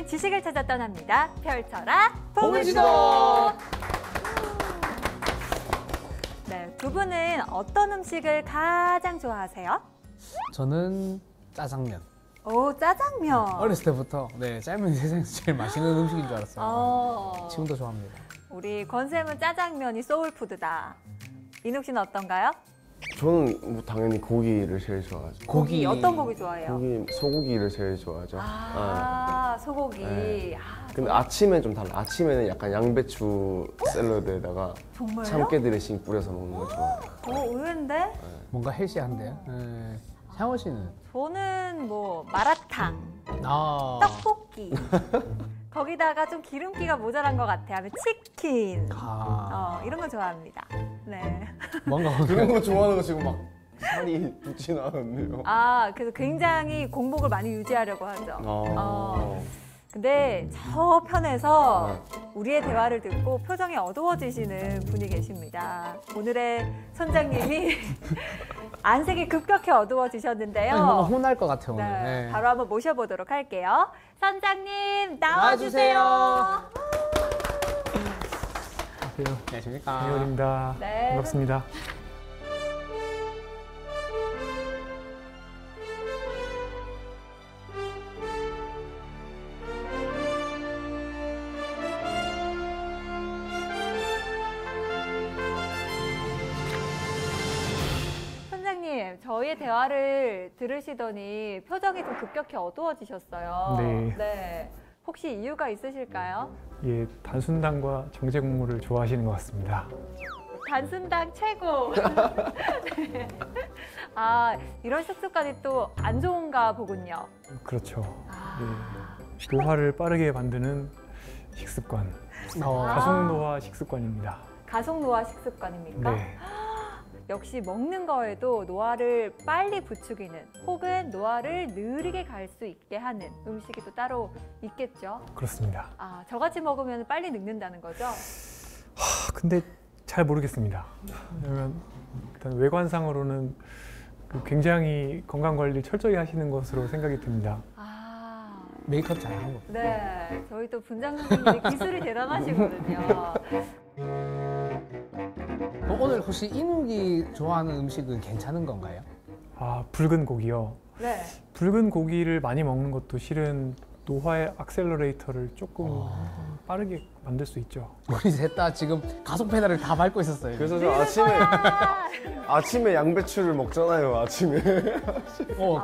오늘은 지식을 찾아 떠납니다. 펼쳐라 보물지도! 네, 두 분은 어떤 음식을 가장 좋아하세요? 저는 짜장면. 오, 짜장면. 어렸을 때부터 짜장면이 세상에서 제일 맛있는 음식인 줄 알았어요. 지금도 좋아합니다. 우리 권쌤은 짜장면이 소울푸드다. 인욱 씨는 어떤가요? 저는 뭐 당연히 고기를 제일 좋아하죠. 고기 어떤 고기 좋아해요? 소고기를 제일 좋아하죠. 소고기. 네. 근데 아침엔 좀 달라. 아침에는 약간 양배추 샐러드에다가 정말요? 참깨 드레싱 뿌려서 먹는 걸 좋아해요. 오, 의외인데? 뭔가 헬시한데요? 샤워 씨는? 저는 뭐 마라탕, 아. 떡볶이. 거기다가 좀 기름기가 모자란 것 같아요. 하면 치킨. 이런 거 좋아합니다. 네. 뭔가 그런 거 좋아하는 거 지금 막 살이 붙진 않았네요. 그래서 굉장히 공복을 많이 유지하려고 하죠. 근데 저 편에서 우리의 대화를 듣고 표정이 어두워지시는 분이 계십니다. 오늘의 선장님이 안색이 급격히 어두워지셨는데요. 뭔가 혼날 것 같아요, 오늘. 네, 바로 한번 모셔보도록 할게요. 선장님 나와주세요. 안녕하십니까. 배우입니다. 네. 반갑습니다. 선장님, 저희의 대화를 들으시더니 표정이 좀 급격히 어두워지셨어요. 네. 혹시 이유가 있으실까요? 예, 단순당과 정제 국물을 좋아하시는 것 같습니다. 단순당 최고. 네. 이런 식습관이 또 안 좋은가 보군요. 그렇죠. 예, 노화를 빠르게 만드는 식습관. 가속노화 식습관입니다. 가속노화 식습관입니까? 네. 역시 먹는 거에도 노화를 빨리 부추기는 혹은 노화를 느리게 갈 수 있게 하는 음식이 또 따로 있겠죠? 그렇습니다. 저같이 먹으면 빨리 늙는다는 거죠? 근데 잘 모르겠습니다. 왜냐면 일단 외관상으로는 굉장히 건강관리 철저히 하시는 것으로 생각이 듭니다. 메이크업 잘하는 거. 네, 저희 또 분장 선생님이 기술이 대단하시거든요. 오늘 혹시 인욱이 좋아하는 음식은 괜찮은 건가요? 붉은 고기요. 네. 붉은 고기를 많이 먹는 것도 실은 노화의 액셀러레이터를 조금 빠르게 만들 수 있죠. 우리 셋 다 지금 가속 페달을 다 밟고 있었어요. 그래서 저 아침에 양배추를 먹잖아요. 아침에.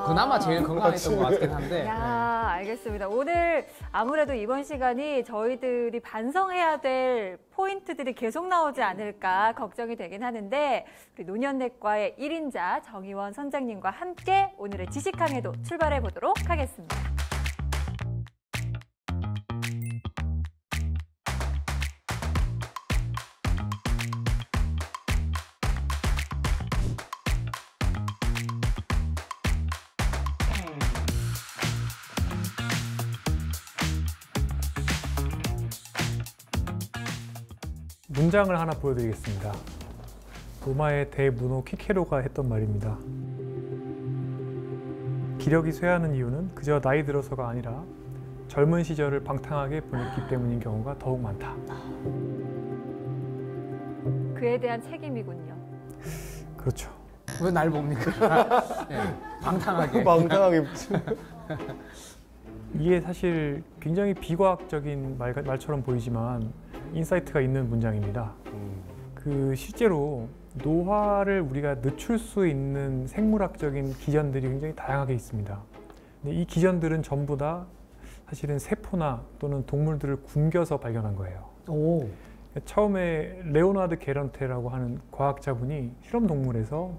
그나마 제일 건강했던 것 같긴 한데. 알겠습니다. 오늘 아무래도 이번 시간이 저희들이 반성해야 될 포인트들이 계속 나오지 않을까 걱정이 되긴 하는데 우리 노년내과의 1인자 정의원 선장님과 함께 오늘의 지식항해도 출발해 보도록 하겠습니다. 문장을 하나 보여드리겠습니다. 로마의 대문호 키케로가 했던 말입니다. 기력이 쇠하는 이유는 그저 나이 들어서가 아니라 젊은 시절을 방탕하게 보냈기 때문인 경우가 더욱 많다. 그에 대한 책임이군요. 그렇죠. 왜 날 봅니까? 방탕하게. 방탕하게. 이게 사실 굉장히 비과학적인 말처럼 보이지만 인사이트가 있는 문장입니다. 실제로 노화를 우리가 늦출 수 있는 생물학적인 기전들이 굉장히 다양하게 있습니다. 근데 이 기전들은 전부 다 사실은 세포나 또는 동물들을 굶겨서 발견한 거예요. 처음에 레오나르드 게런테라고 하는 과학자분이 실험 동물에서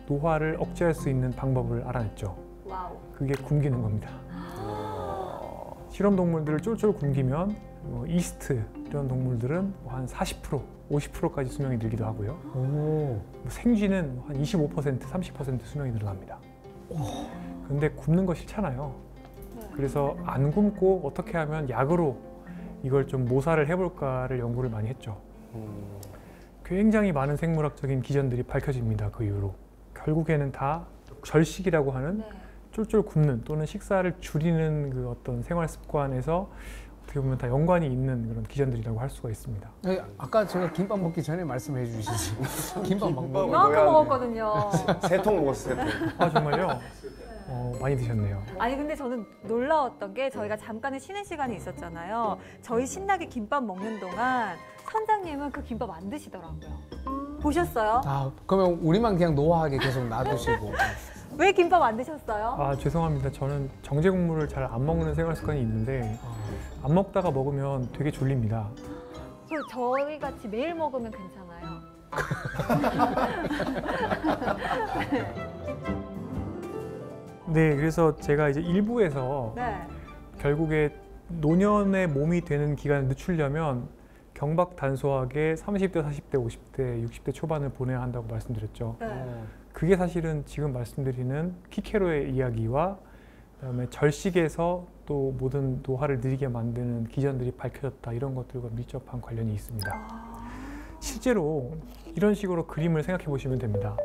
노화를 억제할 수 있는 방법을 알아냈죠. 그게 굶기는 겁니다. 실험 동물들을 쫄쫄 굶기면 이스트 이런 동물들은 한 40%, 50%까지 수명이 늘기도 하고요. 생쥐는 한 25%, 30% 수명이 늘어납니다. 그런데 굶는 거 싫잖아요. 그래서 안 굶고 어떻게 하면 약으로 이걸 좀 모사를 해볼까를 연구를 많이 했죠. 굉장히 많은 생물학적인 기전들이 밝혀집니다. 그 이후로. 결국에는 다 절식이라고 하는 쫄쫄 굶는 또는 식사를 줄이는 그 어떤 생활 습관에서 어떻게 보면 다 연관이 있는 그런 기전들이라고 할 수가 있습니다. 아까 제가 김밥 먹기 전에 말씀해 주시지. 김밥 막 먹어. 이만큼 먹었거든요. 3통 먹었어요, 3통. 아 정말요? 많이 드셨네요. 아니 근데 저는 놀라웠던 게 저희가 잠깐의 쉬는 시간이 있었잖아요. 저희 신나게 김밥 먹는 동안 선장님은 그 김밥 안 드시더라고요. 보셨어요? 아, 그러면 우리만 그냥 노화하게 계속 놔두시고. 왜 김밥 안 드셨어요? 아 죄송합니다. 저는 정제 국물을 잘 안 먹는 생활 습관이 있는데 안 먹다가 먹으면 되게 졸립니다. 저희 같이 매일 먹으면 괜찮아요. 네, 그래서 제가 이제 일부에서 네. 결국에 노년의 몸이 되는 기간을 늦추려면 경박단소하게 30대, 40대, 50대, 60대 초반을 보내야 한다고 말씀드렸죠. 네. 그게 사실은 지금 말씀드리는 키케로의 이야기와 그다음에 절식에서 또 모든 노화를 느리게 만드는 기전들이 밝혀졌다 이런 것들과 밀접한 관련이 있습니다. 실제로 이런 식으로 그림을 생각해 보시면 됩니다.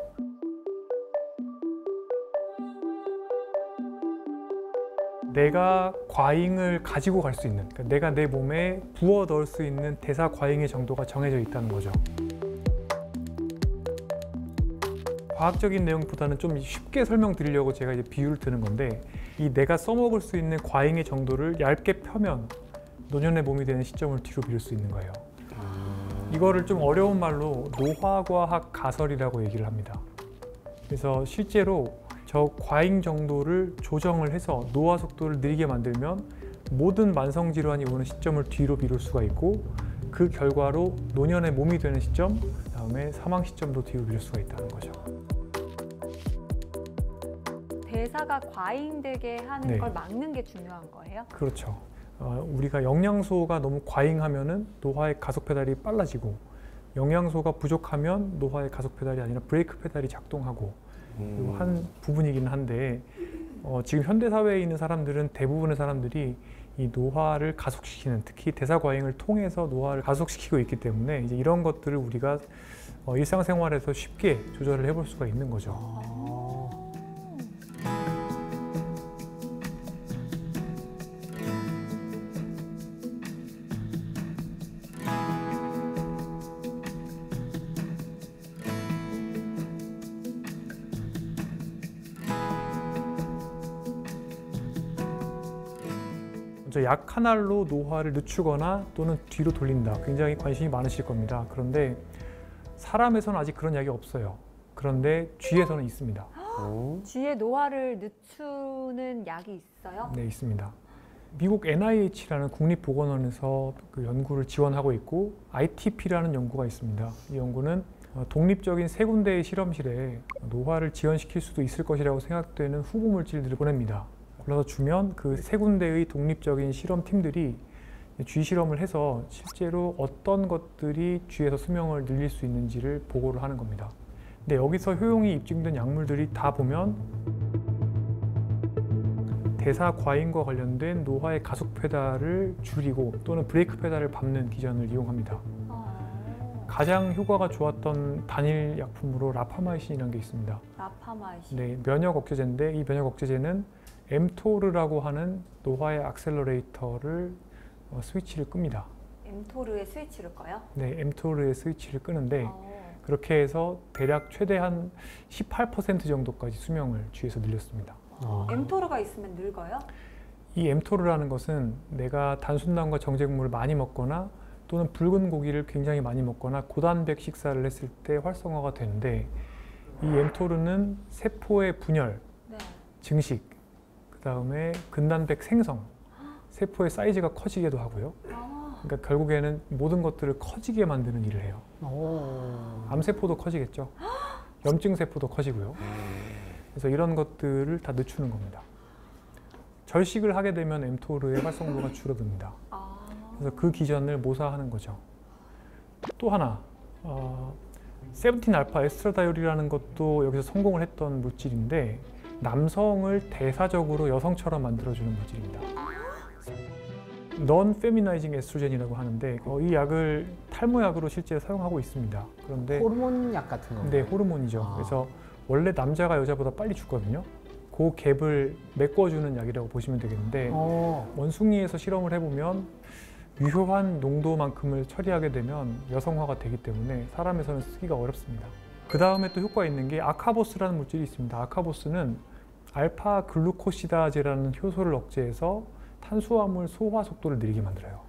내가 과잉을 가지고 갈 수 있는, 그러니까 내가 내 몸에 부어 넣을 수 있는 대사 과잉의 정도가 정해져 있다는 거죠. 과학적인 내용보다는 좀 쉽게 설명드리려고 제가 이제 비유를 드는 건데, 이 내가 써먹을 수 있는 과잉의 정도를 얇게 펴면 노년의 몸이 되는 시점을 뒤로 미룰 수 있는 거예요. 이거를 좀 어려운 말로 노화과학 가설이라고 얘기를 합니다. 그래서 실제로 저 과잉 정도를 조정을 해서 노화 속도를 느리게 만들면 모든 만성 질환이 오는 시점을 뒤로 미룰 수가 있고, 그 결과로 노년의 몸이 되는 시점, 그다음에 사망 시점도 뒤로 미룰 수가 있다는 거죠. 대사가 과잉되게 하는 네. 걸 막는 게 중요한 거예요? 그렇죠. 우리가 영양소가 너무 과잉하면은 노화의 가속 페달이 빨라지고, 영양소가 부족하면 노화의 가속 페달이 아니라 브레이크 페달이 작동하고, 한 부분이긴 한데 지금 현대 사회에 있는 사람들은 대부분의 사람들이 이 노화를 가속시키는, 특히 대사 과잉을 통해서 노화를 가속시키고 있기 때문에 이제 이런 것들을 우리가 일상생활에서 쉽게 조절을 해볼 수가 있는 거죠. 약 한 알로 노화를 늦추거나 또는 뒤로 돌린다. 굉장히 관심이 많으실 겁니다. 그런데 사람에서는 아직 그런 약이 없어요. 그런데 쥐에서는 있습니다. 쥐의 노화를 늦추는 약이 있어요? 네, 있습니다. 미국 NIH라는 국립보건원에서 그 연구를 지원하고 있고, ITP라는 연구가 있습니다. 이 연구는 독립적인 세 군데의 실험실에 노화를 지연시킬 수도 있을 것이라고 생각되는 후보 물질들을 보냅니다. 골라서 주면 그 세 군데의 독립적인 실험팀들이 쥐 실험을 해서 실제로 어떤 것들이 쥐에서 수명을 늘릴 수 있는지를 보고를 하는 겁니다. 근데 여기서 효용이 입증된 약물들이 다 보면 대사 과잉과 관련된 노화의 가속 페달을 줄이고 또는 브레이크 페달을 밟는 기전을 이용합니다. 가장 효과가 좋았던 단일 약품으로 라파마이신이라는 게 있습니다. 라파마이신. 네, 면역 억제제인데 이 면역 억제제는 엠토르라고 하는 노화의 액셀러레이터를 스위치를 끕니다. 엠토르의 스위치를 꺼요? 네, 엠토르의 스위치를 끄는데 그렇게 해서 대략 최대 한 18% 정도까지 수명을 쥐에서 늘렸습니다. 엠토르가 있으면 늙어요? 이 엠토르라는 것은 내가 단순당과 정제국물을 많이 먹거나 또는 붉은 고기를 굉장히 많이 먹거나 고단백 식사를 했을 때 활성화가 되는데, 이 엠토르는 세포의 분열, 네. 증식, 그다음에 근단백 생성, 세포의 사이즈가 커지기도 하고요. 그러니까 결국에는 모든 것들을 커지게 만드는 일을 해요. 암세포도 커지겠죠. 염증세포도 커지고요. 그래서 이런 것들을 다 늦추는 겁니다. 절식을 하게 되면 엠토르의 활성도가 줄어듭니다. 그래서 그 기전을 모사하는 거죠. 또 하나, 세븐틴 알파 에스트라다올이라는 것도 여기서 성공을 했던 물질인데, 남성을 대사적으로 여성처럼 만들어주는 물질입니다. non feminizing estrogen이라고 하는데 이 약을 탈모약으로 실제 사용하고 있습니다. 그런데 호르몬 약 같은 거. 네, 호르몬이죠. 그래서 원래 남자가 여자보다 빨리 죽거든요. 그 갭을 메꿔주는 약이라고 보시면 되겠는데 원숭이에서 실험을 해보면 유효한 농도만큼을 처리하게 되면 여성화가 되기 때문에 사람에서는 쓰기가 어렵습니다. 그 다음에 또 효과가 있는 게 아카보스라는 물질이 있습니다. 아카보스는 알파 글루코시다제라는 효소를 억제해서 탄수화물 소화 속도를 느리게 만들어요.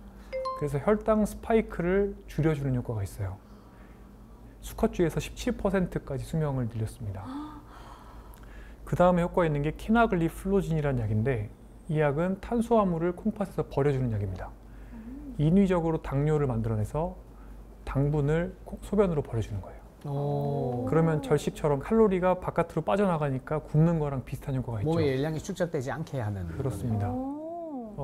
그래서 혈당 스파이크를 줄여주는 효과가 있어요. 수컷쥐에서 17%까지 수명을 늘렸습니다. 그 다음에 효과가 있는 게 키나글리플로진이라는 약인데 이 약은 탄수화물을 콩팥에서 버려주는 약입니다. 인위적으로 당뇨를 만들어내서 당분을 소변으로 버려주는 거예요. 그러면 절식처럼 칼로리가 바깥으로 빠져나가니까 굶는 거랑 비슷한 효과가 있죠. 몸에 열량이 축적되지 않게 하는. 그렇습니다.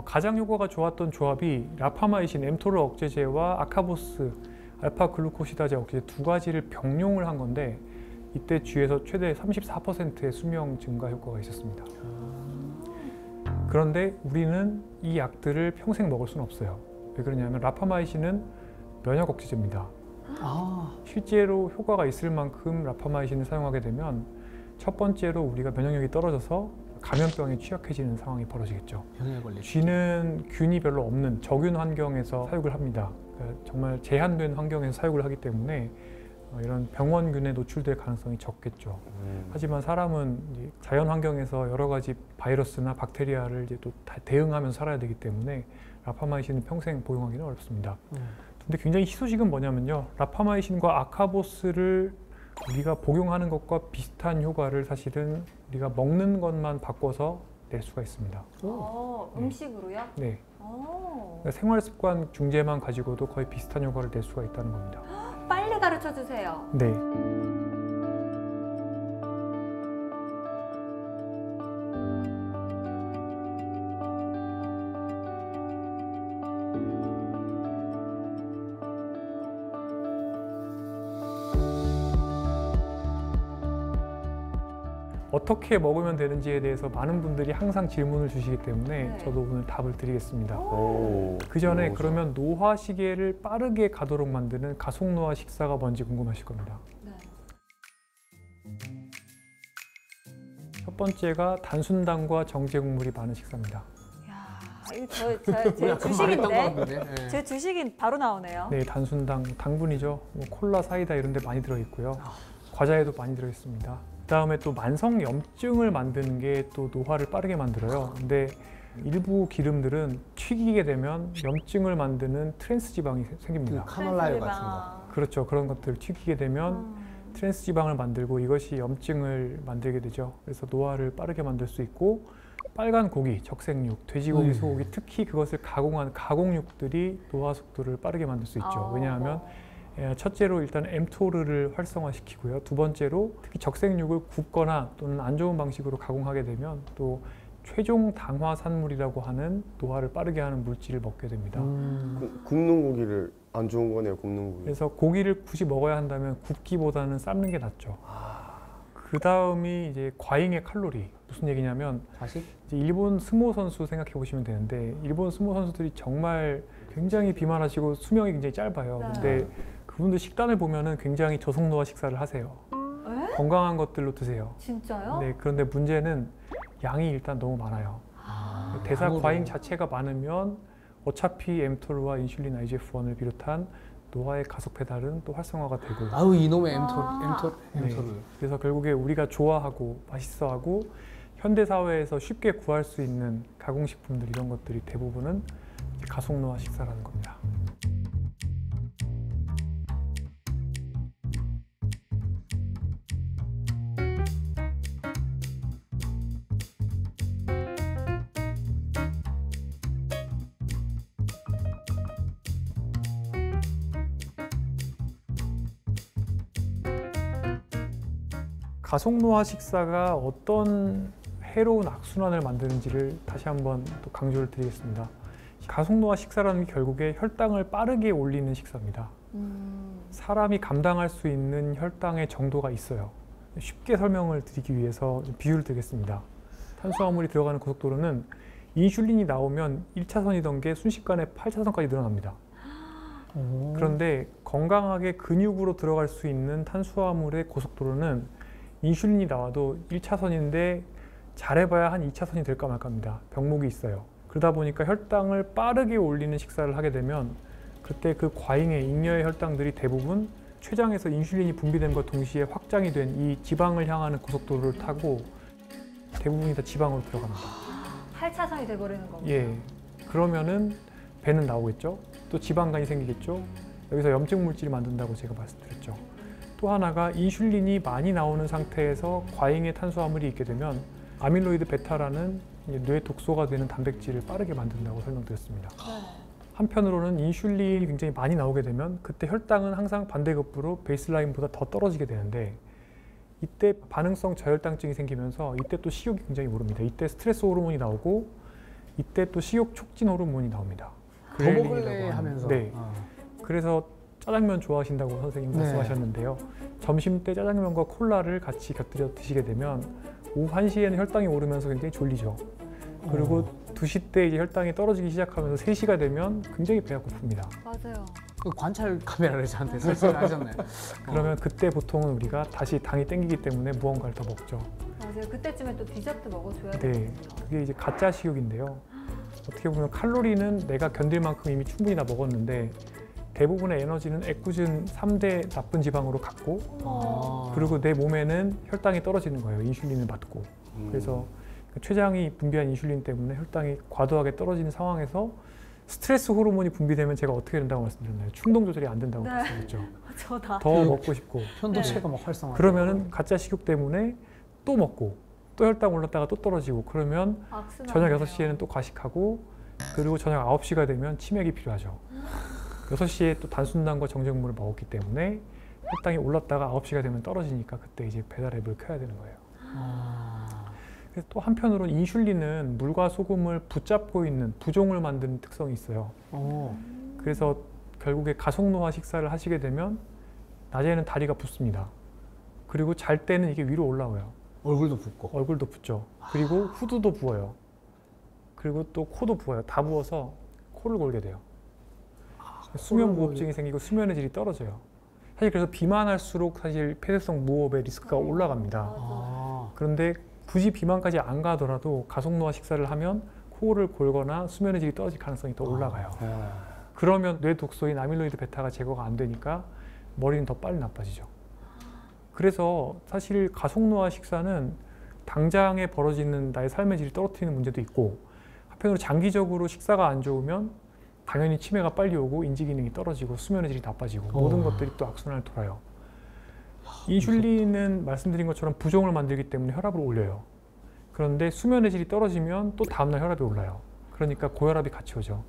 가장 효과가 좋았던 조합이 라파마이신 엠토르 억제제와 아카보스 알파 글루코시다제 억제제 두 가지를 병용을 한 건데 이때 쥐에서 최대 34%의 수명 증가 효과가 있었습니다. 그런데 우리는 이 약들을 평생 먹을 수는 없어요. 왜 그러냐면 라파마이신은 면역 억제제입니다. 실제로 효과가 있을 만큼 라파마이신을 사용하게 되면 첫 번째로 우리가 면역력이 떨어져서 감염병에 취약해지는 상황이 벌어지겠죠. 병에 걸릴 쥐는 균이 별로 없는 저균 환경에서 사육을 합니다. 그러니까 정말 제한된 환경에서 사육을 하기 때문에 이런 병원균에 노출될 가능성이 적겠죠. 하지만 사람은 이제 자연 환경에서 여러 가지 바이러스나 박테리아를 이제 또 다 대응하면서 살아야 되기 때문에 라파마이신은 평생 복용하기는 어렵습니다. 근데 굉장히 희소식은 뭐냐면요. 라파마이신과 아카보스를 우리가 복용하는 것과 비슷한 효과를 사실은 우리가 먹는 것만 바꿔서 낼 수가 있습니다. 음식으로요? 네. 그러니까 생활습관 중재만 가지고도 거의 비슷한 효과를 낼 수가 있다는 겁니다. 빨리 가르쳐 주세요. 네. 어떻게 먹으면 되는지에 대해서 많은 분들이 항상 질문을 주시기 때문에 네. 저도 오늘 답을 드리겠습니다. 오. 그 전에 오, 그러면 노화 시계를 빠르게 가도록 만드는 가속노화 식사가 뭔지 궁금하실 겁니다. 네. 첫 번째가 단순당과 정제 국물이 많은 식사입니다. 야, 이거 제 주식인데. 제 주식인 바로 나오네요. 네, 단순당, 당분이죠. 뭐 콜라, 사이다 이런 데 많이 들어있고요. 과자에도 많이 들어있습니다. 그다음에 또 만성 염증을 만드는 게 또 노화를 빠르게 만들어요. 근데 일부 기름들은 튀기게 되면 염증을 만드는 트랜스 지방이 생깁니다. 카놀라유 같은 거. 그렇죠. 그런 것들을 튀기게 되면 트랜스 지방을 만들고 이것이 염증을 만들게 되죠. 그래서 노화를 빠르게 만들 수 있고 빨간 고기, 적색육, 돼지고기, 소고기 특히 그것을 가공한 가공육들이 노화 속도를 빠르게 만들 수 있죠. 왜냐하면 첫째로 일단 엠토르를 활성화시키고요. 두 번째로 특히 적색육을 굽거나 또는 안 좋은 방식으로 가공하게 되면 또 최종 당화 산물이라고 하는 노화를 빠르게 하는 물질을 먹게 됩니다. 굽는 고기를 안 좋은 거네요. 굽는 고기. 그래서 고기를 굳이 먹어야 한다면 굽기보다는 삶는 게 낫죠. 그 다음이 이제 과잉의 칼로리. 무슨 얘기냐면 자식? 이제 일본 스모 선수 생각해 보시면 되는데 일본 스모 선수들이 정말 굉장히 비만하시고 수명이 굉장히 짧아요. 네. 근데 그분들 식단을 보면은 굉장히 저속노화 식사를 하세요. 건강한 것들로 드세요. 진짜요? 네, 그런데 문제는 양이 일단 너무 많아요. 대사 양으로. 과잉 자체가 많으면 어차피 엠토르와 인슐린 IGF-1을 비롯한 노화의 가속 페달은 또 활성화가 되고 아우 이놈의 네. 엠토르. 그래서 결국에 우리가 좋아하고 맛있어하고 현대 사회에서 쉽게 구할 수 있는 가공식품들 이런 것들이 대부분은 이제 가속노화 식사라는 겁니다. 가속노화 식사가 어떤 해로운 악순환을 만드는지를 다시 한번 또 강조를 드리겠습니다. 가속노화 식사라는 게 결국에 혈당을 빠르게 올리는 식사입니다. 사람이 감당할 수 있는 혈당의 정도가 있어요. 쉽게 설명을 드리기 위해서 좀 비유를 드리겠습니다. 탄수화물이 들어가는 고속도로는 인슐린이 나오면 1차선이던 게 순식간에 8차선까지 늘어납니다. 그런데 건강하게 근육으로 들어갈 수 있는 탄수화물의 고속도로는 인슐린이 나와도 1차선인데 잘해봐야 한 2차선이 될까 말까 합니다. 병목이 있어요. 그러다 보니까 혈당을 빠르게 올리는 식사를 하게 되면 그때 그 과잉의 잉여의 혈당들이 대부분 췌장에서 인슐린이 분비됨과 동시에 확장이 된 이 지방을 향하는 고속도로를 타고 대부분이 다 지방으로 들어갑니다. 8차선이 돼버리는 거고. 예. 그러면은 배는 나오겠죠. 또 지방간이 생기겠죠. 여기서 염증 물질이 만든다고 제가 말씀드렸죠. 또 하나가 인슐린이 많이 나오는 상태에서 과잉의 탄수화물이 있게 되면 아밀로이드 베타라는 뇌 독소가 되는 단백질을 빠르게 만든다고 설명드렸습니다. 한편으로는 인슐린이 굉장히 많이 나오게 되면 그때 혈당은 항상 반대급부로 베이스라인보다 더 떨어지게 되는데 이때 반응성 저혈당증이 생기면서 이때 또 식욕이 굉장히 오릅니다. 이때 스트레스 호르몬이 나오고 이때 또 식욕 촉진 호르몬이 나옵니다. 더 먹을래 하면서. 네. 그래서 짜장면 좋아하신다고 선생님 말씀하셨는데요. 점심 때 짜장면과 콜라를 같이 곁들여 드시게 되면 오후 1시에는 혈당이 오르면서 굉장히 졸리죠. 그리고 2시 때 이제 혈당이 떨어지기 시작하면서 3시가 되면 굉장히 배가 고픕니다. 맞아요. 그 관찰 카메라를 저한테 설치하셨네. 그러면 그때 보통은 우리가 다시 당이 땡기기 때문에 무언가를 더 먹죠. 맞아요. 그때쯤에 또 디저트 먹어줘야 네, 되거든요. 그게 이제 가짜 식욕인데요. 어떻게 보면 칼로리는 내가 견딜 만큼 이미 충분히 다 먹었는데 대부분의 에너지는 애꿎은 3대 나쁜 지방으로 갔고 그리고 내 몸에는 혈당이 떨어지는 거예요. 인슐린을 받고. 그래서 췌장이 분비한 인슐린 때문에 혈당이 과도하게 떨어지는 상황에서 스트레스 호르몬이 분비되면 제가 어떻게 된다고 말씀드렸나요? 충동 조절이 안 된다고 네. 말씀드렸죠. 저다. 더 먹고 싶고 편도체가 막 활성화. 그러면은 가짜 식욕 때문에 또 먹고 또 혈당 올랐다가 또 떨어지고 그러면 저녁 6시에는 또 과식하고 그리고 저녁 9시가 되면 치맥이 필요하죠. 6시에 또 단순당과 정제물을 먹었기 때문에 혈당이 올랐다가 9시가 되면 떨어지니까 그때 이제 배달 앱을 켜야 되는 거예요. 그래서 또 한편으로는 인슐린은 물과 소금을 붙잡고 있는 부종을 만드는 특성이 있어요. 그래서 결국에 가속노화 식사를 하시게 되면 낮에는 다리가 붓습니다. 그리고 잘 때는 이게 위로 올라와요. 얼굴도 붓고. 얼굴도 붓죠. 그리고 후두도 부어요. 그리고 또 코도 부어요. 다 부어서 코를 골게 돼요. 수면 무호흡증이 생기고 수면의 질이 떨어져요. 사실 그래서 비만할수록 사실 폐쇄성 무호흡의 리스크가 올라갑니다. 그런데 굳이 비만까지 안 가더라도 가속노화 식사를 하면 코를 골거나 수면의 질이 떨어질 가능성이 더 올라가요. 그러면 뇌 독소인 아밀로이드 베타가 제거가 안 되니까 머리는 더 빨리 나빠지죠. 그래서 사실 가속노화 식사는 당장에 벌어지는 나의 삶의 질을 떨어뜨리는 문제도 있고 한편으로 장기적으로 식사가 안 좋으면 당연히 치매가 빨리 오고 인지 기능이 떨어지고 수면의 질이 나빠지고 모든 것들이 또 악순환을 돌아요. 인슐린은 말씀드린 것처럼 부종을 만들기 때문에 혈압을 올려요. 그런데 수면의 질이 떨어지면 또 다음날 혈압이 올라요. 그러니까 고혈압이 같이 오죠.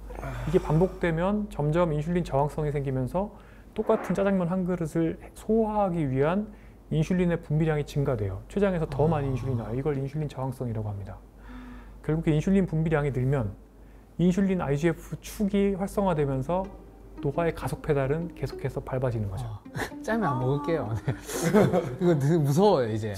이게 반복되면 점점 인슐린 저항성이 생기면서 똑같은 짜장면 한 그릇을 소화하기 위한 인슐린의 분비량이 증가돼요. 췌장에서 더 많이 인슐린이 나와요. 이걸 인슐린 저항성이라고 합니다. 결국에 인슐린 분비량이 늘면 인슐린 IGF 축이 활성화되면서 노화의 가속 페달은 계속해서 밟아지는 거죠. 짜면 안 먹을게요. 네. 이거 되게 무서워요 이제.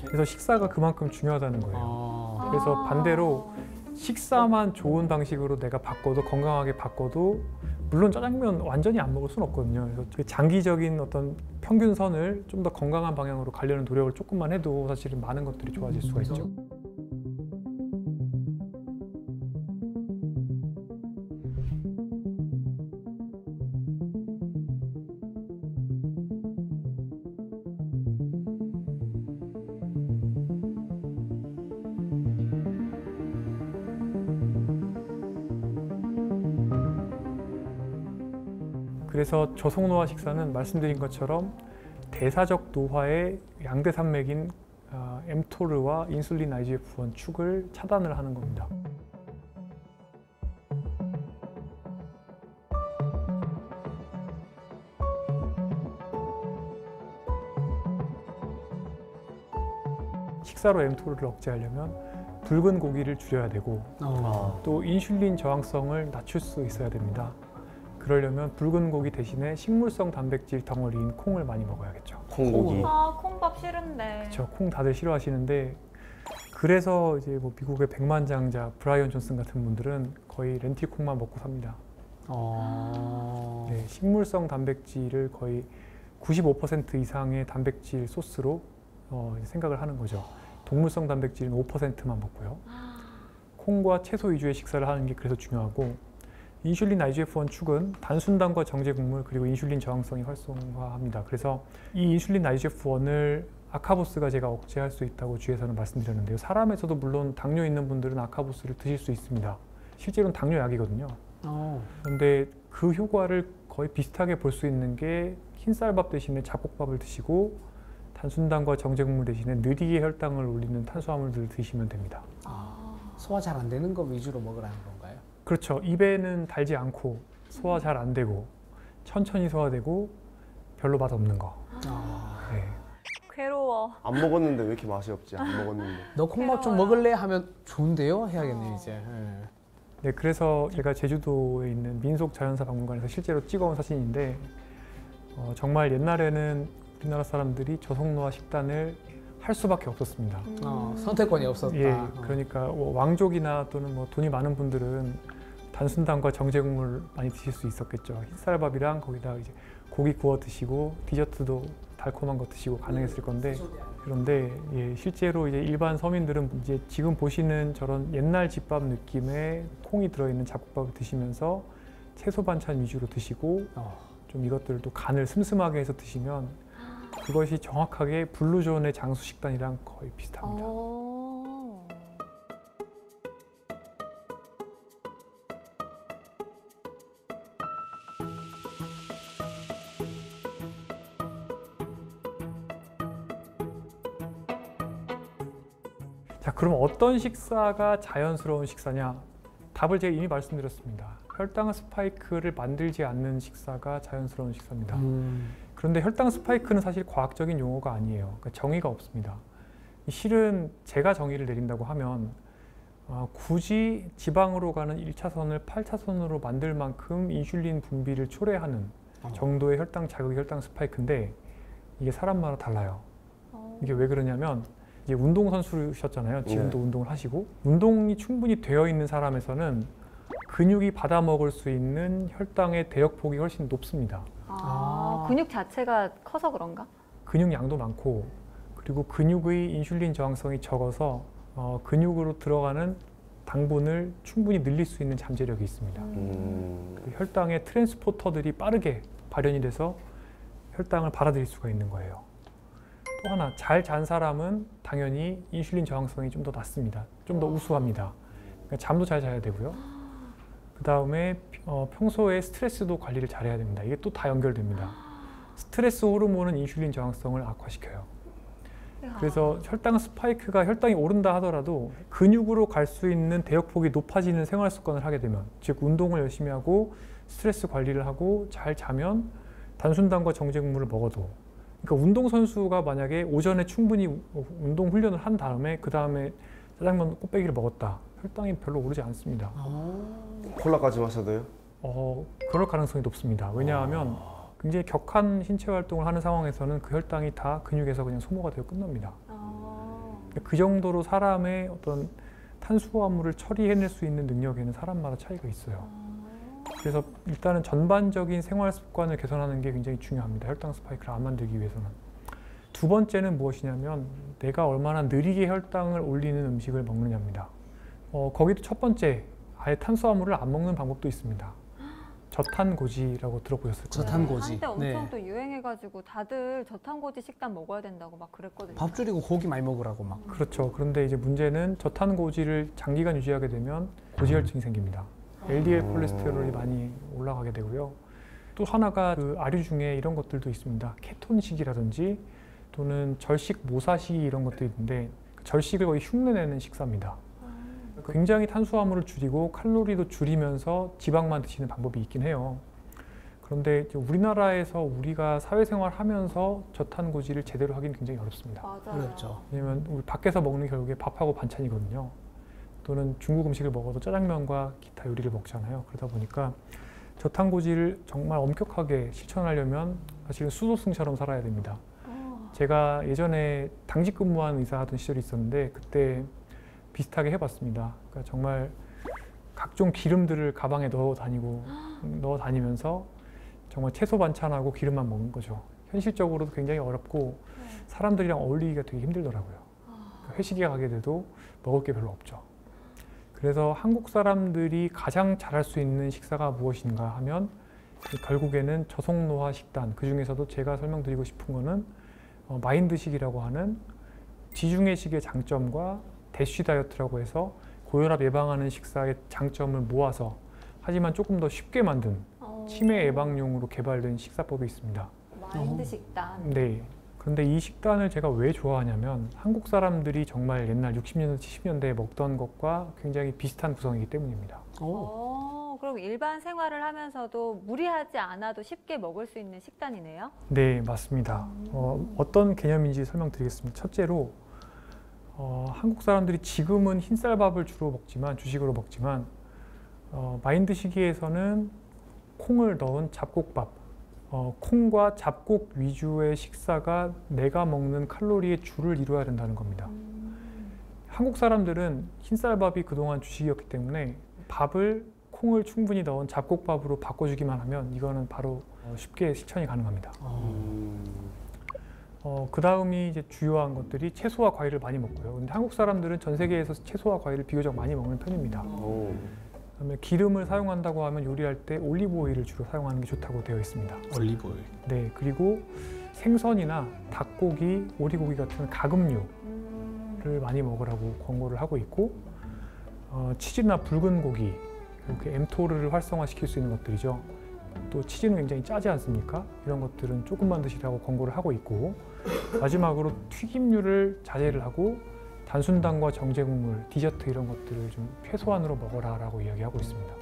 그래서 식사가 그만큼 중요하다는 거예요. 그래서 반대로 식사만 좋은 방식으로 내가 바꿔도 건강하게 바꿔도 물론 짜장면 완전히 안 먹을 수는 없거든요. 그래서 그 장기적인 어떤 평균선을 좀 더 건강한 방향으로 가려는 노력을 조금만 해도 사실은 많은 것들이 좋아질 수가 있죠. 그래서 저속노화 식사는 말씀드린 것처럼 대사적 노화의 양대 산맥인 mTOR와 인슐린 IGF-1 축을 차단을 하는 겁니다. 식사로 mTOR를 억제하려면 붉은 고기를 줄여야 되고 또 인슐린 저항성을 낮출 수 있어야 됩니다. 그러려면 붉은 고기 대신에 식물성 단백질 덩어리인 콩을 많이 먹어야겠죠. 콩고기. 아, 콩밥 싫은데. 그렇죠. 콩 다들 싫어하시는데 그래서 이제 뭐 미국의 백만장자 브라이언 존슨 같은 분들은 거의 렌틸 콩만 먹고 삽니다. 네, 식물성 단백질을 거의 95% 이상의 단백질 소스로 생각을 하는 거죠. 동물성 단백질은 5%만 먹고요. 콩과 채소 위주의 식사를 하는 게 그래서 중요하고, 인슐린 IGF-1 축은 단순당과 정제국물 그리고 인슐린 저항성이 활성화합니다. 그래서 이 인슐린 IGF-1을 아카보스가 제가 억제할 수 있다고 주에서는 말씀드렸는데요. 사람에서도 물론 당뇨 있는 분들은 아카보스를 드실 수 있습니다. 실제로는 당뇨약이거든요. 그런데 그 효과를 거의 비슷하게 볼 수 있는 게 흰쌀밥 대신에 잡곡밥을 드시고 단순당과 정제국물 대신에 느리게 혈당을 올리는 탄수화물들을 드시면 됩니다. 소화 잘 안 되는 거 위주로 먹으라는 건가요? 그렇죠. 입에는 달지 않고 소화 잘 안 되고 천천히 소화되고 별로 맛 없는 거. 네. 괴로워. 안 먹었는데 왜 이렇게 맛이 없지? 안 먹었는데. 너 콩밥 좀 먹을래? 하면 좋은데요? 해야겠네요 이제. 네, 그래서 제가 제주도에 있는 민속자연사박물관에서 실제로 찍어온 사진인데 정말 옛날에는 우리나라 사람들이 저속노화 식단을 할 수밖에 없었습니다. 선택권이 없었다. 예, 그러니까 왕족이나 또는 뭐 돈이 많은 분들은 단순당과 정제국물 많이 드실 수 있었겠죠. 흰쌀밥이랑 거기다 이제 고기 구워 드시고 디저트도 달콤한 거 드시고 가능했을 건데, 그런데 예, 실제로 이제 일반 서민들은 이제 지금 보시는 저런 옛날 집밥 느낌의 콩이 들어있는 잡곡밥을 드시면서 채소 반찬 위주로 드시고 좀 이것들을 또 간을 슴슴하게 해서 드시면 그것이 정확하게 블루존의 장수 식단이랑 거의 비슷합니다. 자, 그럼 어떤 식사가 자연스러운 식사냐? 답을 제가 이미 말씀드렸습니다. 혈당 스파이크를 만들지 않는 식사가 자연스러운 식사입니다. 그런데 혈당 스파이크는 사실 과학적인 용어가 아니에요. 그러니까 정의가 없습니다. 실은 제가 정의를 내린다고 하면 굳이 지방으로 가는 1차선을 8차선으로 만들 만큼 인슐린 분비를 초래하는 정도의 혈당 자극, 혈당 스파이크인데 이게 사람마다 달라요. 이게 왜 그러냐면 이제 운동선수셨잖아요. 지금도 운동을 하시고 운동이 충분히 되어 있는 사람에서는 근육이 받아먹을 수 있는 혈당의 대역폭이 훨씬 높습니다. 근육 자체가 커서 그런가? 근육량도 많고 그리고 근육의 인슐린 저항성이 적어서 근육으로 들어가는 당분을 충분히 늘릴 수 있는 잠재력이 있습니다. 그 혈당의 트랜스포터들이 빠르게 발현이 돼서 혈당을 받아들일 수가 있는 거예요. 또 하나, 잘 잔 사람은 당연히 인슐린 저항성이 좀 더 낮습니다. 좀 더 우수합니다. 그러니까 잠도 잘 자야 되고요. 그 다음에 평소에 스트레스도 관리를 잘해야 됩니다. 이게 또 다 연결됩니다. 스트레스 호르몬은 인슐린 저항성을 악화시켜요. 그래서 혈당 스파이크가 혈당이 오른다 하더라도 근육으로 갈 수 있는 대역폭이 높아지는 생활 습관을 하게 되면, 즉 운동을 열심히 하고 스트레스 관리를 하고 잘 자면 단순당과 정제국물을 먹어도, 그러니까 운동선수가 만약에 오전에 충분히 운동 훈련을 한 다음에 그 다음에 짜장면 꽃배기를 먹었다. 혈당이 별로 오르지 않습니다. 콜라까지 마셔도요? 그럴 가능성이 높습니다. 왜냐하면 굉장히 격한 신체 활동을 하는 상황에서는 그 혈당이 다 근육에서 그냥 소모가 되어 끝납니다. 그 정도로 사람의 어떤 탄수화물을 처리해낼 수 있는 능력에는 사람마다 차이가 있어요. 그래서 일단은 전반적인 생활 습관을 개선하는 게 굉장히 중요합니다. 혈당 스파이크를 안 만들기 위해서는. 두 번째는 무엇이냐면 내가 얼마나 느리게 혈당을 올리는 음식을 먹느냐입니다. 거기도 첫 번째, 아예 탄수화물을 안 먹는 방법도 있습니다. 저탄고지라고 들어보셨을 거예요. 저탄고지. 한때 엄청 또 유행해가지고 다들 저탄고지 식단 먹어야 된다고 막 그랬거든요. 밥 줄이고 고기 많이 먹으라고 막. 그렇죠. 그런데 이제 문제는 저탄고지를 장기간 유지하게 되면 고지혈증이 생깁니다. LDL 콜레스테롤이 많이 올라가게 되고요. 또 하나가 그 아류 중에 이런 것들도 있습니다. 케톤식이라든지 또는 절식 모사식 이런 것도 있는데 절식을 거의 흉내내는 식사입니다. 굉장히 탄수화물을 줄이고 칼로리도 줄이면서 지방만 드시는 방법이 있긴 해요. 그런데 이제 우리나라에서 우리가 사회생활 하면서 저탄고지를 제대로 하기는 굉장히 어렵습니다. 맞아요. 어렵죠. 왜냐면 우리 밖에서 먹는 결국에 밥하고 반찬이거든요. 또는 중국 음식을 먹어도 짜장면과 기타 요리를 먹잖아요. 그러다 보니까 저탄고지를 정말 엄격하게 실천하려면 사실은 수도승처럼 살아야 됩니다. 제가 예전에 당직 근무한 의사 하던 시절이 있었는데 그때 비슷하게 해봤습니다. 그러니까 정말 각종 기름들을 가방에 넣어 다니면서 정말 채소 반찬하고 기름만 먹는 거죠. 현실적으로도 굉장히 어렵고 사람들이랑 어울리기가 되게 힘들더라고요. 회식에 가게 돼도 먹을 게 별로 없죠. 그래서 한국 사람들이 가장 잘할 수 있는 식사가 무엇인가 하면 결국에는 저속노화 식단, 그 중에서도 제가 설명드리고 싶은 거는 마인드식이라고 하는 지중해식의 장점과 대쉬 다이어트라고 해서 고혈압 예방하는 식사의 장점을 모아서 하지만 조금 더 쉽게 만든 치매 예방용으로 개발된 식사법이 있습니다. 마인드 식단. 네. 그런데 이 식단을 제가 왜 좋아하냐면 한국 사람들이 정말 옛날 60년대, 70년대에 먹던 것과 굉장히 비슷한 구성이기 때문입니다. 그럼 일반 생활을 하면서도 무리하지 않아도 쉽게 먹을 수 있는 식단이네요? 네, 맞습니다. 어떤 개념인지 설명드리겠습니다. 첫째로 한국 사람들이 지금은 흰쌀밥을 주로 먹지만 주식으로 먹지만 마인드 시기에서는 콩을 넣은 잡곡밥, 콩과 잡곡 위주의 식사가 내가 먹는 칼로리의 주를 이루어야 된다는 겁니다. 한국 사람들은 흰쌀밥이 그동안 주식이었기 때문에 밥을 콩을 충분히 넣은 잡곡밥으로 바꿔주기만 하면 이거는 바로 쉽게 실천이 가능합니다. 그 다음이 이제 주요한 것들이 채소와 과일을 많이 먹고요. 근데 한국 사람들은 전 세계에서 채소와 과일을 비교적 많이 먹는 편입니다. 그다음에 기름을 사용한다고 하면 요리할 때 올리브 오일을 주로 사용하는 게 좋다고 되어 있습니다. 올리브 오일. 네, 그리고 생선이나 닭고기, 오리고기 같은 가금류를 많이 먹으라고 권고를 하고 있고 치즈나 붉은 고기, 이렇게 엠토르를 활성화시킬 수 있는 것들이죠. 또 치즈는 굉장히 짜지 않습니까? 이런 것들은 조금만 드시라고 권고를 하고 있고 마지막으로 튀김류를 자제를 하고 단순당과 정제국물, 디저트 이런 것들을 좀 최소한으로 먹어라라고 이야기하고 있습니다.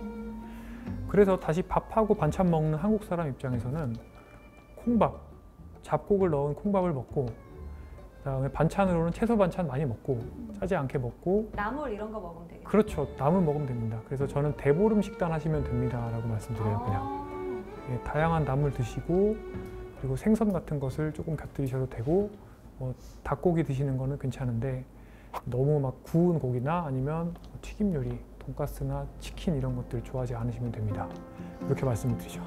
그래서 다시 밥하고 반찬 먹는 한국 사람 입장에서는 콩밥, 잡곡을 넣은 콩밥을 먹고 그다음에 반찬으로는 채소 반찬 많이 먹고 짜지 않게 먹고 나물 이런 거 먹으면 되겠네요. 그렇죠. 나물 먹으면 됩니다. 그래서 저는 대보름 식단 하시면 됩니다라고 말씀드려요. 그냥 예, 다양한 나물 드시고 그리고 생선 같은 것을 조금 곁들이셔도 되고 닭고기 드시는 거는 괜찮은데 너무 막 구운 고기나 아니면 튀김 요리, 돈가스나 치킨 이런 것들 좋아하지 않으시면 됩니다. 이렇게 말씀을 드리죠.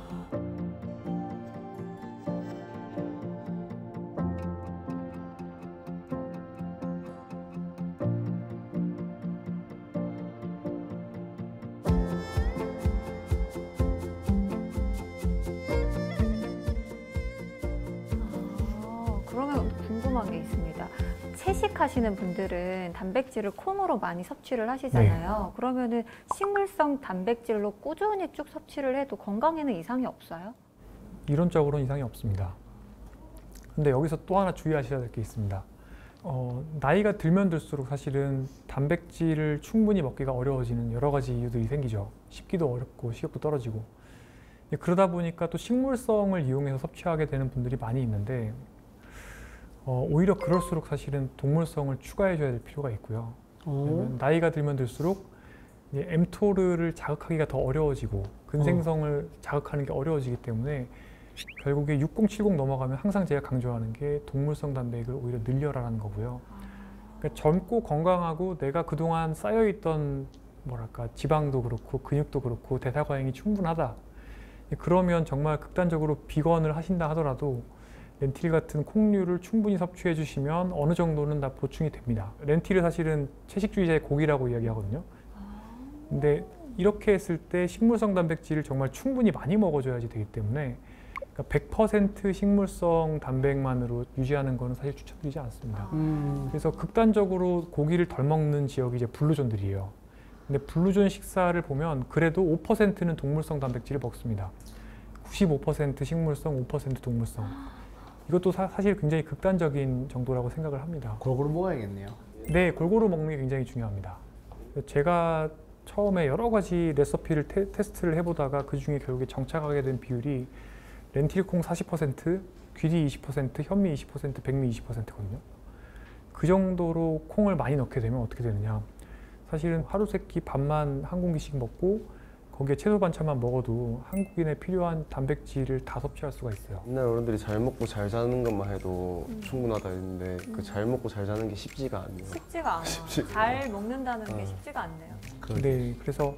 그러면 궁금한 게 있습니다. 채식하시는 분들은 단백질을 콩으로 많이 섭취를 하시잖아요. 그러면은 식물성 단백질로 꾸준히 쭉 섭취를 해도 건강에는 이상이 없어요? 이론적으로는 이상이 없습니다. 근데 여기서 또 하나 주의하셔야 될 게 있습니다. 나이가 들면 들수록 사실은 단백질을 충분히 먹기가 어려워지는 여러 가지 이유들이 생기죠. 씹기도 어렵고 식욕도 떨어지고. 그러다 보니까 또 식물성을 이용해서 섭취하게 되는 분들이 많이 있는데 오히려 그럴수록 사실은 동물성을 추가해줘야 될 필요가 있고요. 나이가 들면 들수록 엠토르를 자극하기가 더 어려워지고 근생성을 자극하는 게 어려워지기 때문에 결국에 6070 넘어가면 항상 제가 강조하는 게 동물성 단백을 오히려 늘려라라는 거고요. 그러니까 젊고 건강하고 내가 그동안 쌓여있던 뭐랄까 지방도 그렇고 근육도 그렇고 대사과잉이 충분하다. 그러면 정말 극단적으로 비건을 하신다 하더라도 렌틸 같은 콩류를 충분히 섭취해 주시면 어느 정도는 다 보충이 됩니다. 렌틸은 사실은 채식주의자의 고기라고 이야기하거든요. 근데 이렇게 했을 때 식물성 단백질을 정말 충분히 많이 먹어줘야지 되기 때문에 그러니까 100% 식물성 단백만으로 유지하는 거는 사실 추천드리지 않습니다. 그래서 극단적으로 고기를 덜 먹는 지역이 이제 블루존들이에요. 근데 블루존 식사를 보면 그래도 5%는 동물성 단백질을 먹습니다. 95% 식물성, 5% 동물성. 이것도 사실 굉장히 극단적인 정도라고 생각을 합니다. 골고루 먹어야겠네요. 네, 골고루 먹는 게 굉장히 중요합니다. 제가 처음에 여러 가지 레시피를 테스트를 해보다가 그 중에 결국에 정착하게 된 비율이 렌틸콩 40%, 귀리 20%, 현미 20%, 백미 20%거든요. 그 정도로 콩을 많이 넣게 되면 어떻게 되느냐. 사실은 하루 세 끼 밥만 한 공기씩 먹고 거기에 채소 반찬만 먹어도 한국인의 필요한 단백질을 다 섭취할 수가 있어요. 옛날 어른들이 잘 먹고 잘 자는 것만 해도 충분하다 했는데 그 잘 먹고 잘 자는 게 쉽지가 않네요. 쉽지가 않아. 잘 먹는다는 게 쉽지가 않네요. 네, 그래서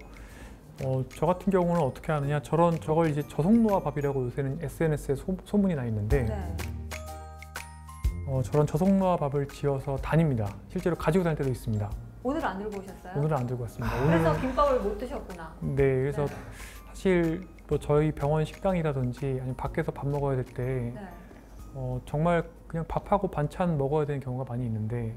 저 같은 경우는 어떻게 하느냐, 저걸 이제 저속노화 밥이라고 요새는 SNS에 소문이 나 있는데 저런 저속노화 밥을 지어서 다닙니다. 실제로 가지고 다닐 때도 있습니다. 오늘 안 들고 오셨어요? 오늘은 안 들고 왔습니다. 그래서 오늘은 김밥을 못 드셨구나. 네, 그래서 네. 사실 뭐 저희 병원 식당이라든지 아니면 밖에서 밥 먹어야 될 때 네. 정말 그냥 밥하고 반찬 먹어야 되는 경우가 많이 있는데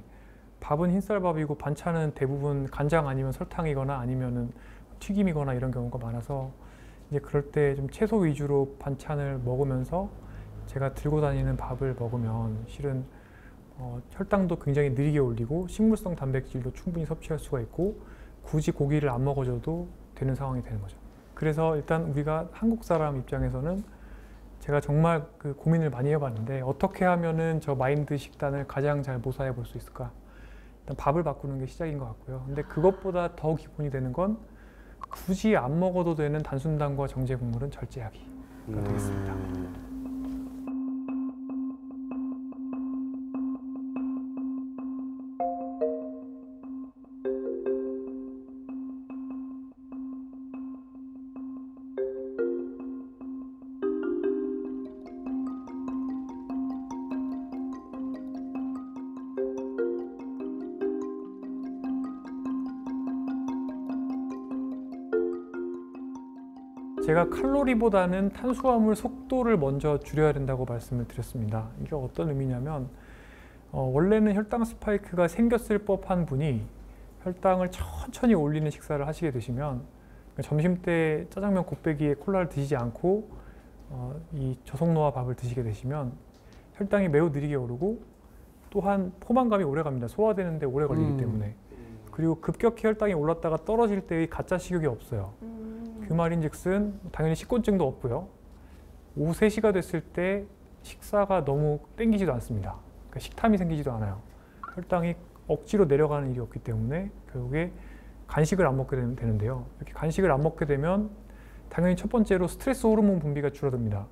밥은 흰쌀밥이고 반찬은 대부분 간장 아니면 설탕이거나 아니면은 튀김이거나 이런 경우가 많아서 이제 그럴 때 좀 채소 위주로 반찬을 먹으면서 제가 들고 다니는 밥을 먹으면 실은 혈당도 굉장히 느리게 올리고 식물성 단백질도 충분히 섭취할 수가 있고 굳이 고기를 안 먹어줘도 되는 상황이 되는 거죠. 그래서 일단 우리가 한국 사람 입장에서는 제가 정말 그 고민을 많이 해봤는데 어떻게 하면은 저 마인드 식단을 가장 잘 모사해 볼 수 있을까? 일단 밥을 바꾸는 게 시작인 것 같고요. 근데 그것보다 더 기본이 되는 건 굳이 안 먹어도 되는 단순당과 정제 국물은 절제하기가 되겠습니다. 제가 칼로리보다는 탄수화물 속도를 먼저 줄여야 된다고 말씀을 드렸습니다. 이게 어떤 의미냐면 원래는 혈당 스파이크가 생겼을 법한 분이 혈당을 천천히 올리는 식사를 하시게 되시면 점심 때 짜장면 곱빼기에 콜라를 드시지 않고 이 저속노화 밥을 드시게 되시면 혈당이 매우 느리게 오르고 또한 포만감이 오래 갑니다. 소화되는데 오래 걸리기 때문에. 그리고 급격히 혈당이 올랐다가 떨어질 때의 가짜 식욕이 없어요. 그 말인즉슨 당연히 식곤증도 없고요. 오후 3시가 됐을 때 식사가 너무 땡기지도 않습니다. 그러니까 식탐이 생기지도 않아요. 혈당이 억지로 내려가는 일이 없기 때문에 결국에 간식을 안 먹게 되는데요. 이렇게 간식을 안 먹게 되면 당연히 첫 번째로 스트레스 호르몬 분비가 줄어듭니다.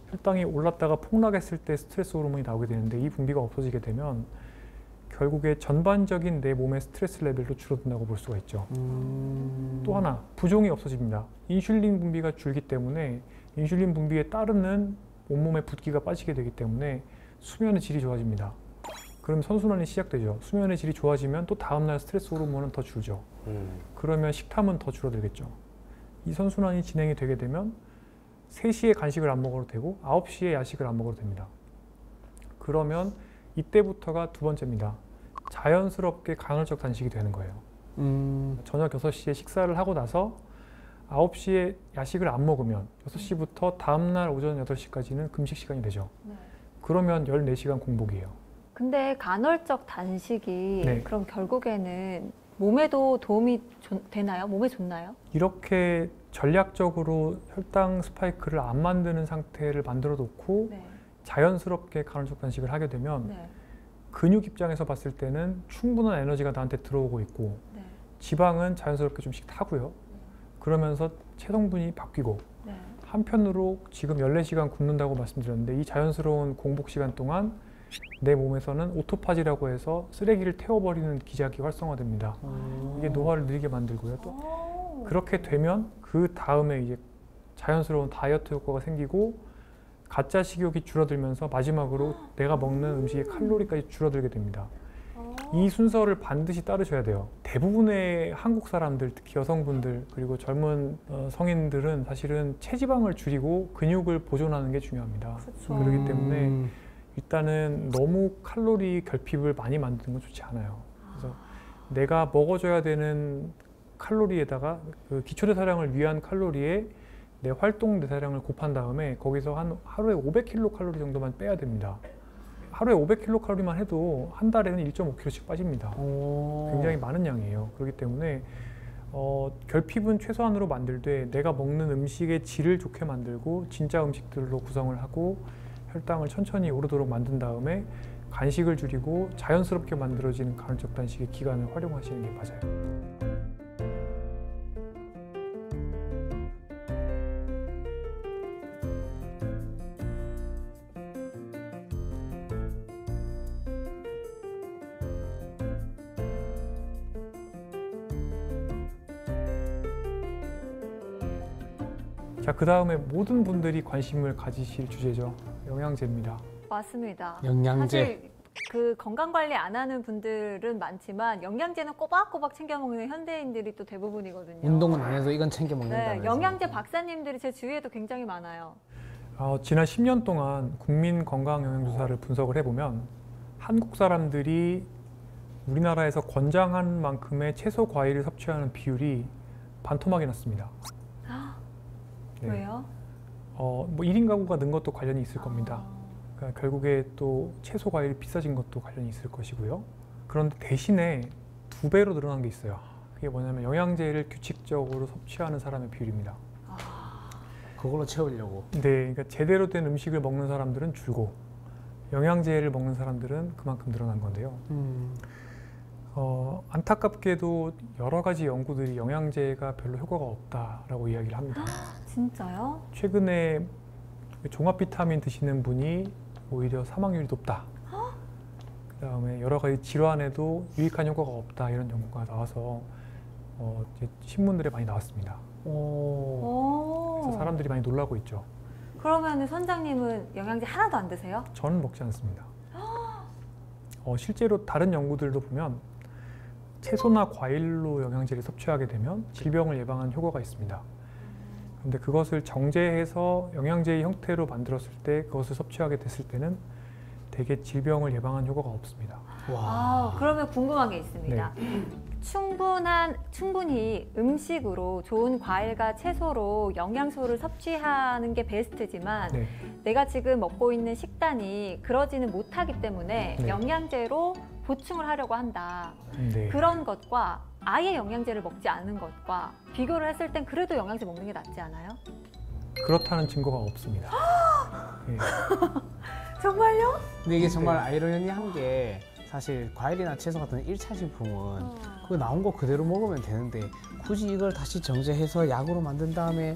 혈당이 올랐다가 폭락했을 때 스트레스 호르몬이 나오게 되는데 이 분비가 없어지게 되면 결국에 전반적인 내 몸의 스트레스 레벨도 줄어든다고 볼 수가 있죠. 또 하나, 부종이 없어집니다. 인슐린 분비가 줄기 때문에 인슐린 분비에 따르는 온몸의 붓기가 빠지게 되기 때문에 수면의 질이 좋아집니다. 그럼 선순환이 시작되죠. 수면의 질이 좋아지면 또 다음날 스트레스 호르몬은 더 줄죠. 그러면 식탐은 더 줄어들겠죠. 이 선순환이 진행이 되게 되면 3시에 간식을 안 먹어도 되고 9시에 야식을 안 먹어도 됩니다. 그러면 이때부터가 두 번째입니다. 자연스럽게 간헐적 단식이 되는 거예요. 저녁 6시에 식사를 하고 나서 9시에 야식을 안 먹으면 6시부터 다음날 오전 8시까지는 금식 시간이 되죠. 네. 그러면 14시간 공복이에요. 근데 간헐적 단식이 네. 그럼 결국에는 몸에도 도움이 되나요? 몸에 좋나요? 이렇게 전략적으로 혈당 스파이크를 안 만드는 상태를 만들어 놓고 네. 자연스럽게 간헐적 단식을 하게 되면 네. 근육 입장에서 봤을 때는 충분한 에너지가 나한테 들어오고 있고 네. 지방은 자연스럽게 좀씩 타고요. 그러면서 체성분이 바뀌고 네. 한편으로 지금 14시간 굶는다고 말씀드렸는데 이 자연스러운 공복 시간 동안 내 몸에서는 오토파지라고 해서 쓰레기를 태워버리는 기작이 활성화됩니다. 이게 노화를 느리게 만들고요. 또 그렇게 되면 그 다음에 이제 자연스러운 다이어트 효과가 생기고 가짜 식욕이 줄어들면서 마지막으로 내가 먹는 음식의 칼로리까지 줄어들게 됩니다. 이 순서를 반드시 따르셔야 돼요. 대부분의 한국 사람들, 특히 여성분들 그리고 젊은 성인들은 사실은 체지방을 줄이고 근육을 보존하는 게 중요합니다. 그렇죠. 그렇기 때문에 일단은 너무 칼로리 결핍을 많이 만드는 건 좋지 않아요. 그래서 내가 먹어줘야 되는 칼로리에다가 그 기초대사량을 위한 칼로리에 내 활동 대사량을 곱한 다음에 거기서 한 하루에 500kcal 정도만 빼야 됩니다. 하루에 500kcal만 해도 한 달에는 1.5kg씩 빠집니다. 굉장히 많은 양이에요. 그렇기 때문에 결핍은 최소한으로 만들되 내가 먹는 음식의 질을 좋게 만들고 진짜 음식들로 구성을 하고 혈당을 천천히 오르도록 만든 다음에 간식을 줄이고 자연스럽게 만들어지는 간헐적 단식의 기간을 활용하시는 게 맞아요. 자, 그 다음에 모든 분들이 관심을 가지실 주제죠. 영양제입니다. 맞습니다. 영양제. 사실 그 건강 관리 안 하는 분들은 많지만 영양제는 꼬박꼬박 챙겨 먹는 현대인들이 또 대부분이거든요. 운동은 안 해도 이건 챙겨 네, 먹는다면서. 영양제 박사님들이 제 주위에도 굉장히 많아요. 지난 10년 동안 국민 건강 영양조사를 분석을 해보면 한국 사람들이 우리나라에서 권장한 만큼의 채소 과일을 섭취하는 비율이 반토막이 났습니다. 네. 왜요? 뭐 1인 가구가 는 것도 관련이 있을 겁니다. 그러니까 결국에 또 채소 과일이 비싸진 것도 관련이 있을 것이고요. 그런데 대신에 2배로 늘어난 게 있어요. 그게 뭐냐면 영양제를 규칙적으로 섭취하는 사람의 비율입니다. 그걸로 채우려고. 네, 그러니까 제대로 된 음식을 먹는 사람들은 줄고 영양제를 먹는 사람들은 그만큼 늘어난 건데요. 안타깝게도 여러 가지 연구들이 영양제가 별로 효과가 없다라고 이야기를 합니다. 진짜요? 최근에 종합 비타민 드시는 분이 오히려 사망률이 높다. 그다음에 여러 가지 질환에도 유익한 효과가 없다 이런 연구가 나와서 이제 신문들에 많이 나왔습니다. 그래서 사람들이 많이 놀라고 있죠. 그러면 선장님은 영양제 하나도 안 드세요? 저는 먹지 않습니다. 실제로 다른 연구들도 보면 채소나 과일로 영양제를 섭취하게 되면 질병을 예방하는 효과가 있습니다. 그런데 그것을 정제해서 영양제의 형태로 만들었을 때 그것을 섭취하게 됐을 때는 대개 질병을 예방하는 효과가 없습니다. 그러면 궁금한 게 있습니다. 네. 충분히 음식으로 좋은 과일과 채소로 영양소를 섭취하는 게 베스트지만 네. 내가 지금 먹고 있는 식단이 그러지는 못하기 때문에 네. 영양제로 보충을 하려고 한다. 네. 그런 것과 아예 영양제를 먹지 않은 것과 비교를 했을 땐 그래도 영양제 먹는 게 낫지 않아요? 그렇다는 증거가 없습니다. 네. 정말요? 근데 이게 정말 아이러니한 게 사실 과일이나 채소 같은 1차 식품은 그거 나온 거 그대로 먹으면 되는데 굳이 이걸 다시 정제해서 약으로 만든 다음에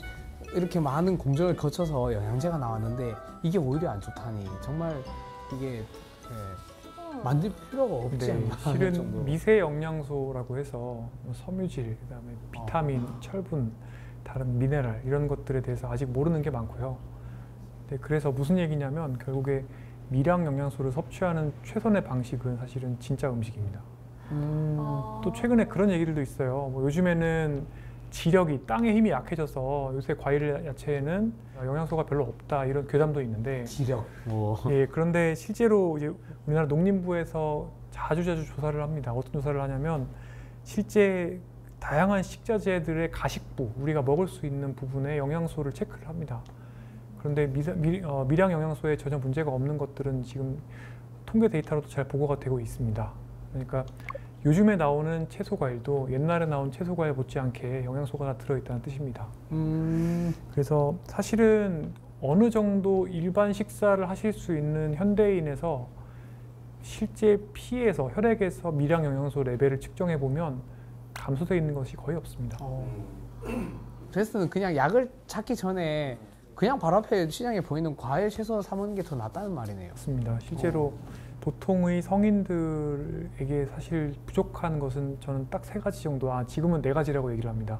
이렇게 많은 공정을 거쳐서 영양제가 나왔는데 이게 오히려 안 좋다니 정말 이게 만들 필요가 없지 않나 하는 실은 정도로. 미세 영양소라고 해서 뭐 섬유질, 그다음에 비타민, 철분, 다른 미네랄 이런 것들에 대해서 아직 모르는 게 많고요. 네, 그래서 무슨 얘기냐면 결국에 미량 영양소를 섭취하는 최선의 방식은 사실은 진짜 음식입니다. 또 최근에 그런 얘기들도 있어요. 뭐 요즘에는 지력이 땅의 힘이 약해져서 요새 과일 야채에는 영양소가 별로 없다 이런 괴담도 있는데 지력 뭐. 예, 그런데 실제로 이제 우리나라 농림부에서 자주 조사를 합니다. 어떤 조사를 하냐면 실제 다양한 식자재들의 가식부, 우리가 먹을 수 있는 부분의 영양소를 체크를 합니다. 그런데 미량 영양소에 전혀 문제가 없는 것들은 지금 통계 데이터로도 잘 보고가 되고 있습니다. 그러니까 요즘에 나오는 채소 과일도 옛날에 나온 채소 과일 못지않게 영양소가 다 들어있다는 뜻입니다. 그래서 사실은 어느 정도 일반 식사를 하실 수 있는 현대인에서 실제 피에서 혈액에서 미량 영양소 레벨을 측정해 보면 감소되어 있는 것이 거의 없습니다. 그래서는 그냥 약을 찾기 전에 그냥 바로 앞에 시장에 보이는 과일, 채소 사 먹는 게 더 낫다는 말이네요. 맞습니다. 실제로 보통의 성인들에게 사실 부족한 것은 저는 딱 3가지 정도, 지금은 4가지라고 얘기를 합니다.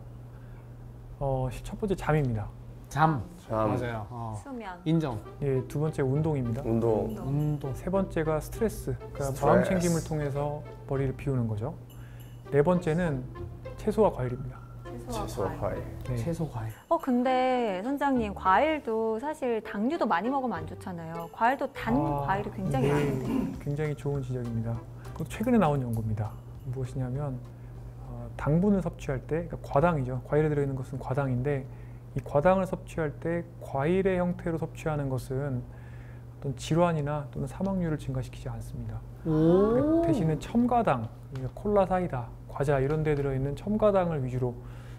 첫 번째 잠입니다. 잠. 잠. 맞아요. 수면. 인정. 예, 2번째 운동입니다. 운동. 3번째가 스트레스, 그러니까 스트레스. 마음 챙김을 통해서 머리를 비우는 거죠. 4번째는 채소와 과일입니다. 채소와 과일. 네. 채소, 과일. 근데 선장님 과일도 사실 당류도 많이 먹으면 안 좋잖아요. 과일도 단 과일이 굉장히 많은데. 굉장히 좋은 지적입니다. 그것도 최근에 나온 연구입니다. 무엇이냐면 당분을 섭취할 때, 그러니까 과당이죠. 과일에 들어있는 것은 과당인데 이 과당을 섭취할 때 과일의 형태로 섭취하는 것은 어떤 질환이나 또는 사망률을 증가시키지 않습니다. 그러니까 대신에 첨가당, 그러니까 콜라, 사이다, 과자 이런 데 들어있는 첨가당을 위주로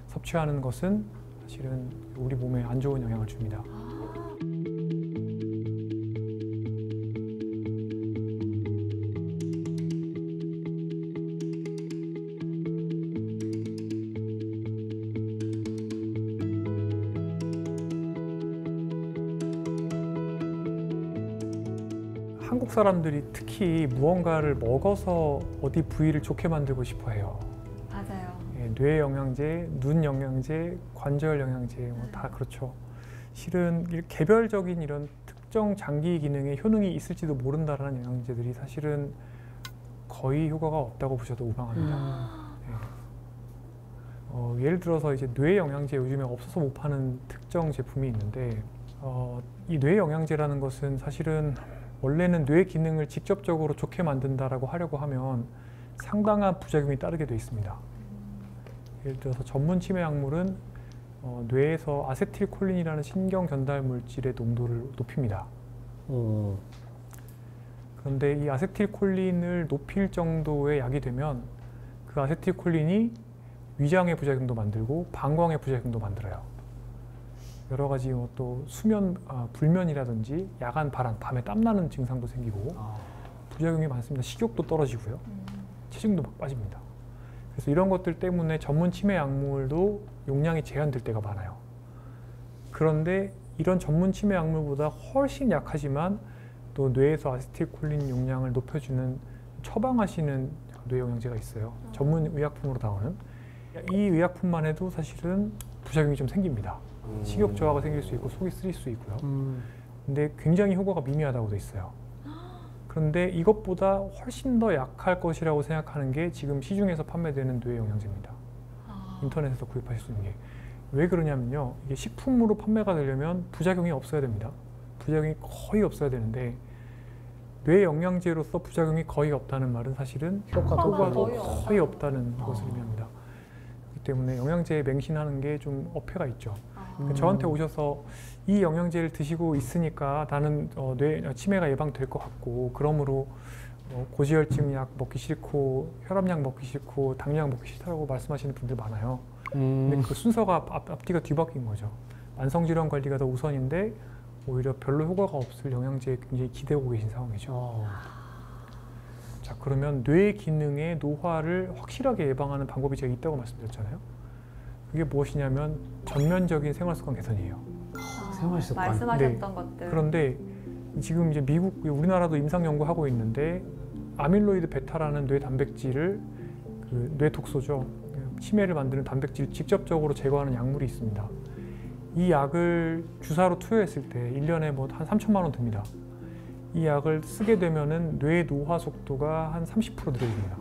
섭취하는 것은 사실은 우리 몸에 안 좋은 영향을 줍니다. 한국 사람들이 특히 무언가를 먹어서 어디 부위를 좋게 만들고 싶어 해요. 맞아요. 뇌 영양제, 눈 영양제, 관절 영양제 다 그렇죠. 실은 개별적인 이런 특정 장기 기능에 효능이 있을지도 모른다라는 영양제들이 사실은 거의 효과가 없다고 보셔도 무방합니다. 네. 예를 들어서 이제 뇌 영양제 요즘에 없어서 못 파는 특정 제품이 있는데 이 뇌 영양제라는 것은 사실은 원래는 뇌 기능을 직접적으로 좋게 만든다라고 하려고 하면 상당한 부작용이 따르게 돼 있습니다. 예를 들어서 전문 치매 약물은 뇌에서 아세틸콜린이라는 신경 전달 물질의 농도를 높입니다. 그런데 이 아세틸콜린을 높일 정도의 약이 되면 그 아세틸콜린이 위장의 부작용도 만들고 방광의 부작용도 만들어요. 여러 가지 또 수면 불면이라든지 야간 발한, 밤에 땀나는 증상도 생기고 부작용이 많습니다. 식욕도 떨어지고요. 체중도 막 빠집니다. 그래서 이런 것들 때문에 전문 치매 약물도 용량이 제한될 때가 많아요. 그런데 이런 전문 치매 약물보다 훨씬 약하지만 또 뇌에서 아세틸콜린 용량을 높여주는 처방하시는 뇌 영양제가 있어요. 전문 의약품으로 나오는. 이 의약품만 해도 사실은 부작용이 좀 생깁니다. 식욕 저하가 생길 수 있고 속이 쓰릴 수 있고요. 근데 굉장히 효과가 미미하다고 돼 있어요. 그런데 이것보다 훨씬 더 약할 것이라고 생각하는 게 지금 시중에서 판매되는 뇌 영양제입니다. 인터넷에서 구입하실 수 있는 게. 왜 그러냐면요. 이게 식품으로 판매가 되려면 부작용이 없어야 됩니다. 부작용이 거의 없어야 되는데 뇌 영양제로서 부작용이 거의 없다는 말은 사실은 효과도 거의 없다는 것을 의미합니다. 그렇기 때문에 영양제에 맹신하는 게 좀 어폐가 있죠. 저한테 오셔서 이 영양제를 드시고 있으니까 나는 뇌 치매가 예방될 것 같고 그러므로 고지혈증 약 먹기 싫고 혈압약 먹기 싫고 당뇨약 먹기 싫다고 말씀하시는 분들 많아요. 근데 그 순서가 앞뒤가 뒤바뀐 거죠. 만성질환 관리가 더 우선인데 오히려 별로 효과가 없을 영양제에 굉장히 기대고 계신 상황이죠. 자, 그러면 뇌 기능의 노화를 확실하게 예방하는 방법이 제가 있다고 말씀드렸잖아요. 그게 무엇이냐면 전면적인 생활습관 개선이에요. 생활습관. 말씀하셨던 것들. 그런데 지금 이제 미국, 우리나라도 임상 연구하고 있는데 아밀로이드 베타라는 뇌 단백질을 그 뇌독소죠. 치매를 만드는 단백질을 직접적으로 제거하는 약물이 있습니다. 이 약을 주사로 투여했을 때 1년에 뭐 한 3천만 원 듭니다. 이 약을 쓰게 되면은 뇌 노화 속도가 한 30% 느려집니다.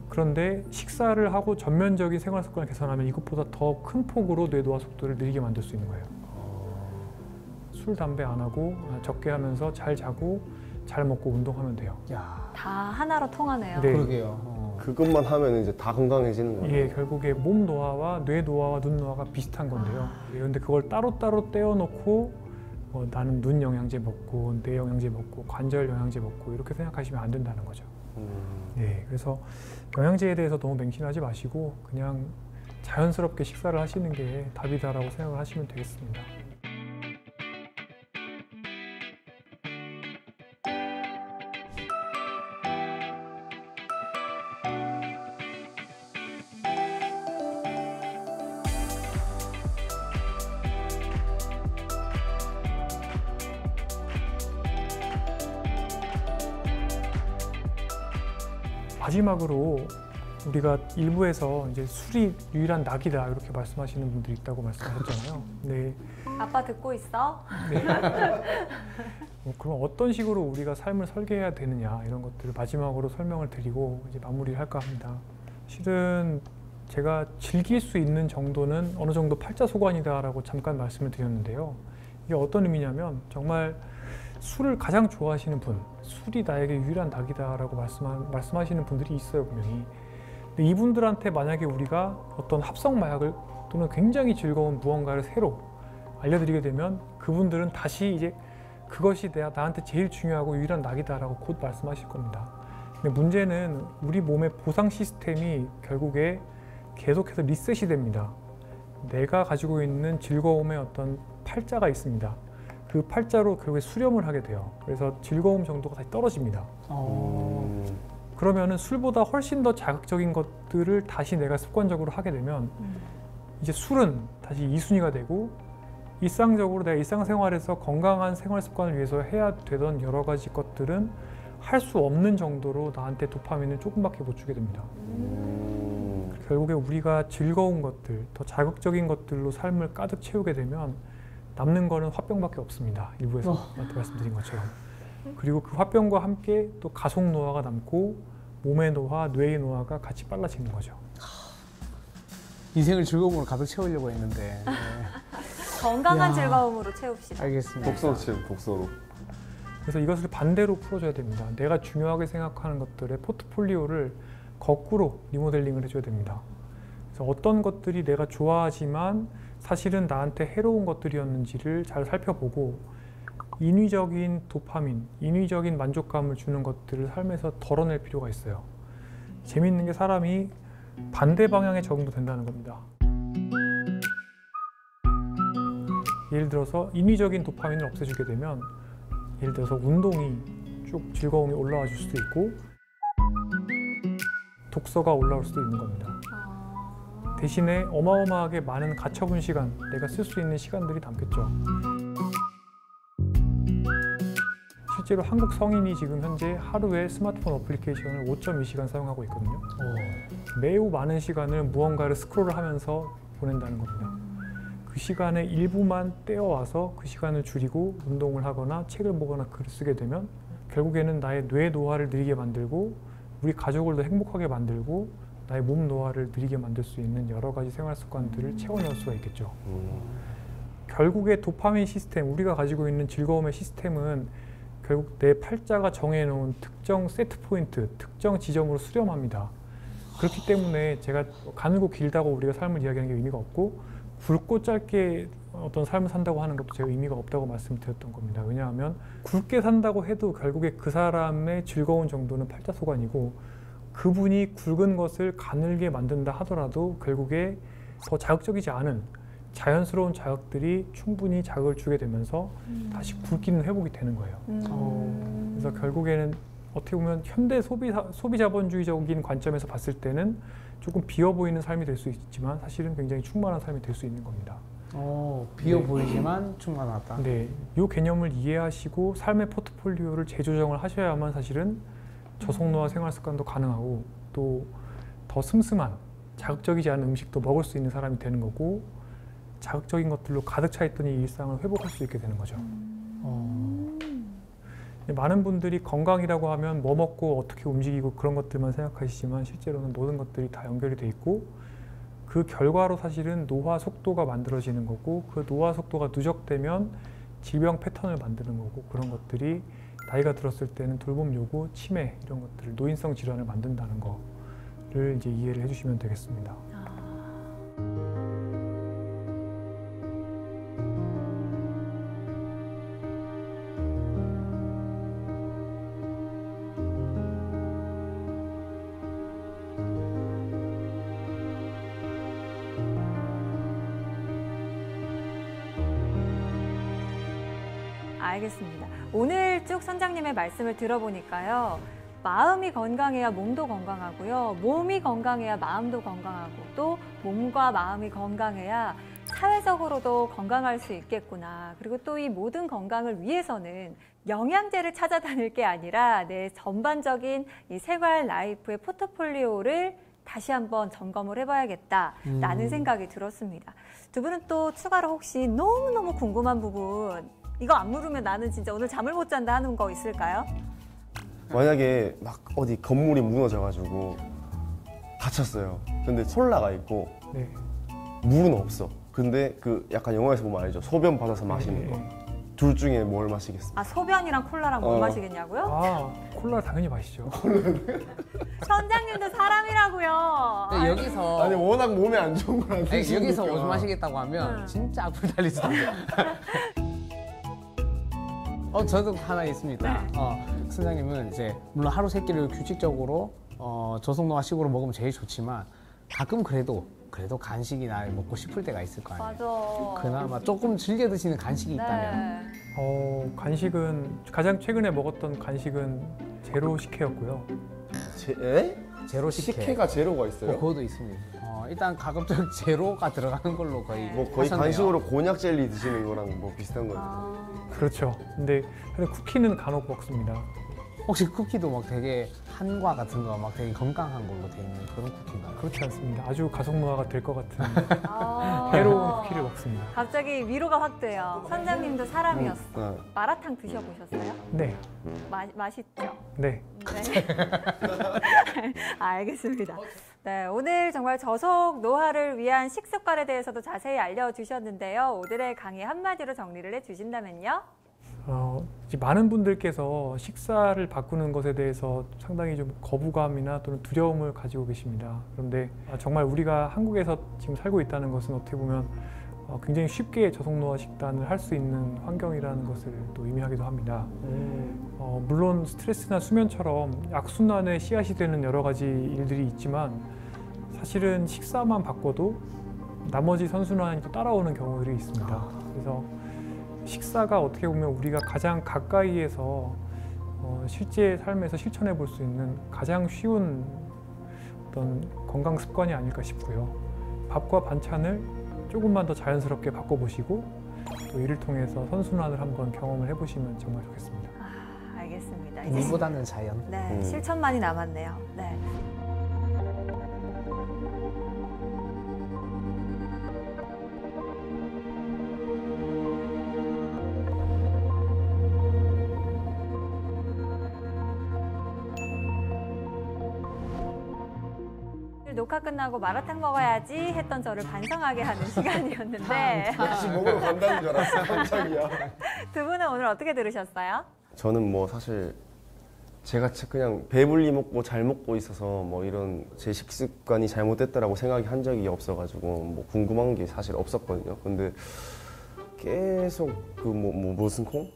그런데 식사를 하고 전면적인 생활 습관을 개선하면 이것보다 더 큰 폭으로 뇌 노화 속도를 느리게 만들 수 있는 거예요. 술, 담배 안 하고 적게 하면서 잘 자고 잘 먹고 운동하면 돼요. 야, 다 하나로 통하네요. 네. 그러게요. 그것만 하면 이제 다 건강해지는 거예요. 예, 결국에 몸 노화와 뇌 노화와 눈 노화가 비슷한 건데요. 그런데 그걸 따로따로 떼어놓고 나는 눈 영양제 먹고 뇌 영양제 먹고 관절 영양제 먹고 이렇게 생각하시면 안 된다는 거죠. 네, 그래서 영양제에 대해서 너무 맹신하지 마시고 그냥 자연스럽게 식사를 하시는 게 답이다라고 생각을 하시면 되겠습니다. 마지막으로 우리가 일부에서 이제 술이 유일한 낙이다 이렇게 말씀하시는 분들이 있다고 말씀하셨잖아요. 네. 아빠 듣고 있어? 네. 그럼 어떤 식으로 우리가 삶을 설계해야 되느냐 이런 것들을 마지막으로 설명을 드리고 이제 마무리를 할까 합니다. 실은 제가 즐길 수 있는 정도는 어느 정도 팔자소관이다라고 잠깐 말씀을 드렸는데요. 이게 어떤 의미냐면 정말 술을 가장 좋아하시는 분, 술이 나에게 유일한 낙이다라고 말씀하시는 분들이 있어요, 분명히. 근데 이분들한테 만약에 우리가 어떤 합성 마약을 또는 굉장히 즐거운 무언가를 새로 알려드리게 되면 그분들은 다시 이제 그것이 나한테 제일 중요하고 유일한 낙이다라고 곧 말씀하실 겁니다. 근데 문제는 우리 몸의 보상 시스템이 결국에 계속해서 리셋이 됩니다. 내가 가지고 있는 즐거움의 어떤 팔자가 있습니다. 그 팔자로 결국에 수렴을 하게 돼요. 그래서 즐거움 정도가 다시 떨어집니다. 그러면은 술보다 훨씬 더 자극적인 것들을 다시 내가 습관적으로 하게 되면 이제 술은 다시 2순위가 되고 일상적으로 내가 일상생활에서 건강한 생활 습관을 위해서 해야 되던 여러 가지 것들은 할 수 없는 정도로 나한테 도파민을 조금밖에 못 주게 됩니다. 결국에 우리가 즐거운 것들, 더 자극적인 것들로 삶을 가득 채우게 되면 남는 거는 화병밖에 없습니다. 일부에서 말씀드린 것처럼. 그리고 그 화병과 함께 또 가속 노화가 남고 몸의 노화, 뇌의 노화가 같이 빨라지는 거죠. 인생을 즐거움으로 가득 채우려고 했는데. 네. 건강한 야. 즐거움으로 채웁시다. 알겠습니다. 독서로 치면 독서로. 그래서 이것을 반대로 풀어줘야 됩니다. 내가 중요하게 생각하는 것들의 포트폴리오를 거꾸로 리모델링을 해줘야 됩니다. 그래서 어떤 것들이 내가 좋아하지만 사실은 나한테 해로운 것들이었는지를 잘 살펴보고 인위적인 도파민, 인위적인 만족감을 주는 것들을 삶에서 덜어낼 필요가 있어요. 재미있는 게 사람이 반대 방향에 적응도 된다는 겁니다. 예를 들어서 인위적인 도파민을 없애주게 되면 예를 들어서 운동이 쭉 즐거움이 올라와 줄 수도 있고 독서가 올라올 수도 있는 겁니다. 대신에 어마어마하게 많은 가처분 시간, 내가 쓸 수 있는 시간들이 남겠죠. 실제로 한국 성인이 지금 현재 하루에 스마트폰 어플리케이션을 5.2시간 사용하고 있거든요. 매우 많은 시간을 무언가를 스크롤을 하면서 보낸다는 겁니다. 그 시간의 일부만 떼어와서 그 시간을 줄이고 운동을 하거나 책을 보거나 글을 쓰게 되면 결국에는 나의 뇌 노화를 느리게 만들고 우리 가족을 더 행복하게 만들고 나의 몸 노화를 느리게 만들 수 있는 여러 가지 생활 습관들을 채워 넣을 수가 있겠죠. 결국에 도파민 시스템, 우리가 가지고 있는 즐거움의 시스템은 결국 내 팔자가 정해놓은 특정 세트 포인트, 특정 지점으로 수렴합니다. 그렇기 때문에 제가 가늘고 길다고 우리가 삶을 이야기하는 게 의미가 없고 굵고 짧게 어떤 삶을 산다고 하는 것도 제가 의미가 없다고 말씀드렸던 겁니다. 왜냐하면 굵게 산다고 해도 결국에 그 사람의 즐거운 정도는 팔자소관이고 그분이 굵은 것을 가늘게 만든다 하더라도 결국에 더 자극적이지 않은 자연스러운 자극들이 충분히 자극을 주게 되면서 다시 굵기는 회복이 되는 거예요. 그래서 결국에는 어떻게 보면 현대 소비자본주의적인 관점에서 봤을 때는 조금 비어 보이는 삶이 될 수 있지만 사실은 굉장히 충만한 삶이 될 수 있는 겁니다. 비어 네. 보이지만 충만하다. 네, 이 개념을 이해하시고 삶의 포트폴리오를 재조정을 하셔야만 사실은 저속노화 생활 습관도 가능하고 또 더 슴슴한 자극적이지 않은 음식도 먹을 수 있는 사람이 되는 거고 자극적인 것들로 가득 차 있던 이 일상을 회복할 수 있게 되는 거죠. 많은 분들이 건강이라고 하면 뭐 먹고 어떻게 움직이고 그런 것들만 생각하시지만 실제로는 모든 것들이 다 연결이 돼 있고 그 결과로 사실은 노화 속도가 만들어지는 거고 그 노화 속도가 누적되면 질병 패턴을 만드는 거고 그런 것들이 나이가 들었을 때는 돌봄 요구, 치매 이런 것들, 노인성 질환을 만든다는 거를 이제 이해를 해주시면 되겠습니다. 알겠습니다. 오늘 쭉 선장님의 말씀을 들어보니까요. 마음이 건강해야 몸도 건강하고요. 몸이 건강해야 마음도 건강하고 또 몸과 마음이 건강해야 사회적으로도 건강할 수 있겠구나. 그리고 또 이 모든 건강을 위해서는 영양제를 찾아다닐 게 아니라 내 전반적인 이 생활 라이프의 포트폴리오를 다시 한번 점검을 해봐야겠다라는 생각이 들었습니다. 두 분은 또 추가로 혹시 너무너무 궁금한 부분 이거 안 물으면 나는 진짜 오늘 잠을 못 잔다 하는 거 있을까요? 만약에 막 어디 건물이 무너져가지고 다쳤어요. 근데 솔라가 있고 네. 물은 없어. 근데 그 약간 영화에서 보면 알죠. 소변 받아서 마시는 거. 둘 중에 뭘 마시겠어요? 아, 소변이랑 콜라랑 뭘 마시겠냐고요? 아, 콜라 당연히 마시죠. 선장님도 사람이라고요. 근데 여기서 아니 워낙 몸에 안 좋은 걸 안 아니, 드시니까. 여기서 오줌 마시겠다고 하면 진짜 악플 달릴 수도 있어요. 저도 하나 있습니다. 선장님은 이제 물론 하루 세 끼를 규칙적으로 저속노화식으로 먹으면 제일 좋지만 가끔 그래도 간식이나 먹고 싶을 때가 있을 거 아니에요. 맞아. 그나마 조금 즐겨 드시는 간식이 있다면 네. 간식은 가장 최근에 먹었던 간식은 제로 식혜였고요. 제로 식혜. 식혜가 제로가 있어요? 그것도 있습니다. 일단 가급적 제로가 들어가는 걸로 거의 뭐 거의 하셨네요. 간식으로 곤약 젤리 드시는 거랑 뭐 비슷한 거예요. 그렇죠. 근데 쿠키는 간혹 먹습니다. 혹시 쿠키도 막 되게 한과 같은 거 막 되게 건강한 걸로 돼 있는 그런 쿠키인가요? 그렇지 않습니다. 아주 가속 노화가 될 것 같은 아. 해로운 쿠키를 먹습니다. 갑자기 위로가 확 돼요. 선장님도 사람이었어. 네. 마라탕 드셔보셨어요? 네, 맛있죠? 네. 네. 알겠습니다. 네, 오늘 정말 저속 노화를 위한 식습관에 대해서도 자세히 알려주셨는데요. 오늘의 강의 한마디로 정리를 해주신다면요? 이제 많은 분들께서 식사를 바꾸는 것에 대해서 상당히 좀 거부감이나 또는 두려움을 가지고 계십니다. 그런데 정말 우리가 한국에서 지금 살고 있다는 것은 어떻게 보면 굉장히 쉽게 저속노화 식단을 할 수 있는 환경이라는 것을 또 의미하기도 합니다. 물론 스트레스나 수면처럼 악순환의 씨앗이 되는 여러 가지 일들이 있지만 사실은 식사만 바꿔도 나머지 선순환이 또 따라오는 경우들이 있습니다. 그래서 식사가 어떻게 보면 우리가 가장 가까이에서 실제 삶에서 실천해 볼 수 있는 가장 쉬운 어떤 건강 습관이 아닐까 싶고요. 밥과 반찬을 조금만 더 자연스럽게 바꿔보시고 또 이를 통해서 선순환을 한번 경험을 해보시면 정말 좋겠습니다. 알겠습니다. 물보다는 자연. 네, 실천만이 남았네요. 네. 녹화 끝나고 마라탕 먹어야지 했던 저를 반성하게 하는 시간이었는데 다시 먹으러 간다는 줄 알았어. 깜짝이야. 두 분은 오늘 어떻게 들으셨어요? 저는 뭐 사실 제가 그냥 배불리 먹고 잘 먹고 있어서 뭐 이런 제 식습관이 잘못됐다라고 생각이 한 적이 없어가지고 뭐 궁금한 게 사실 없었거든요. 근데 계속 그 무슨 콩?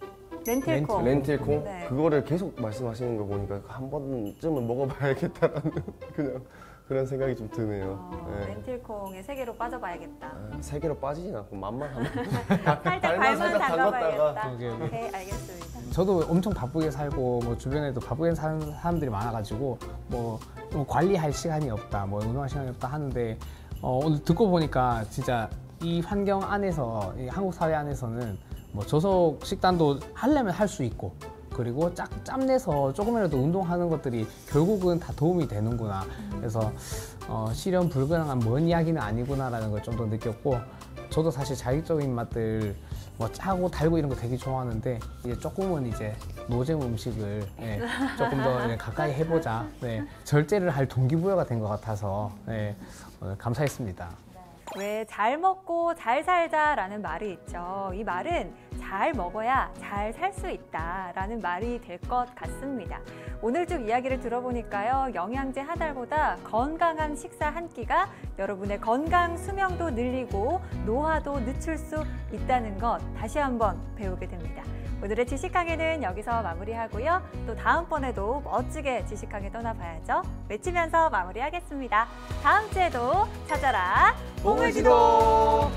렌틸콩. 렌틸콩? 네. 그거를 계속 말씀하시는 거 보니까 한 번쯤은 먹어봐야겠다라는 그냥 그런 생각이 좀 드네요. 네. 렌틸콩의 세계로 빠져봐야겠다. 세계로 빠지진 않고 맛만 하면 살짝 발만 살짝 담가봐야겠다. 담갔다가. 오케이. 네, 알겠습니다. 저도 엄청 바쁘게 살고 뭐 주변에도 바쁘게 사는 사람들이 많아가지고 뭐 관리할 시간이 없다, 뭐 운동할 시간이 없다 하는데 오늘 듣고 보니까 진짜 이 환경 안에서 이 한국 사회 안에서는 뭐 저속 식단도 하려면 할 수 있고 그리고 짬내서 조금이라도 운동하는 것들이 결국은 다 도움이 되는구나. 그래서 실현 불가능한 먼 이야기는 아니구나라는 걸 좀 더 느꼈고 저도 사실 자극적인 맛들 뭐 짜고 달고 이런 거 되게 좋아하는데 이제 조금은 이제 노잼 음식을 조금 더 가까이 해보자. 네, 절제를 할 동기부여가 된 것 같아서 오늘 감사했습니다. 왜 잘 먹고 잘 살자라는 말이 있죠. 이 말은 잘 먹어야 잘 살 수 있다라는 말이 될 것 같습니다. 오늘 쭉 이야기를 들어보니까요. 영양제 한 알보다 건강한 식사 한 끼가 여러분의 건강 수명도 늘리고 노화도 늦출 수 있다는 것 다시 한번 배우게 됩니다. 오늘의 지식강의는 여기서 마무리하고요. 또 다음번에도 멋지게 지식강의 떠나봐야죠. 외치면서 마무리하겠습니다. 다음 주에도 찾아라 봉을지도.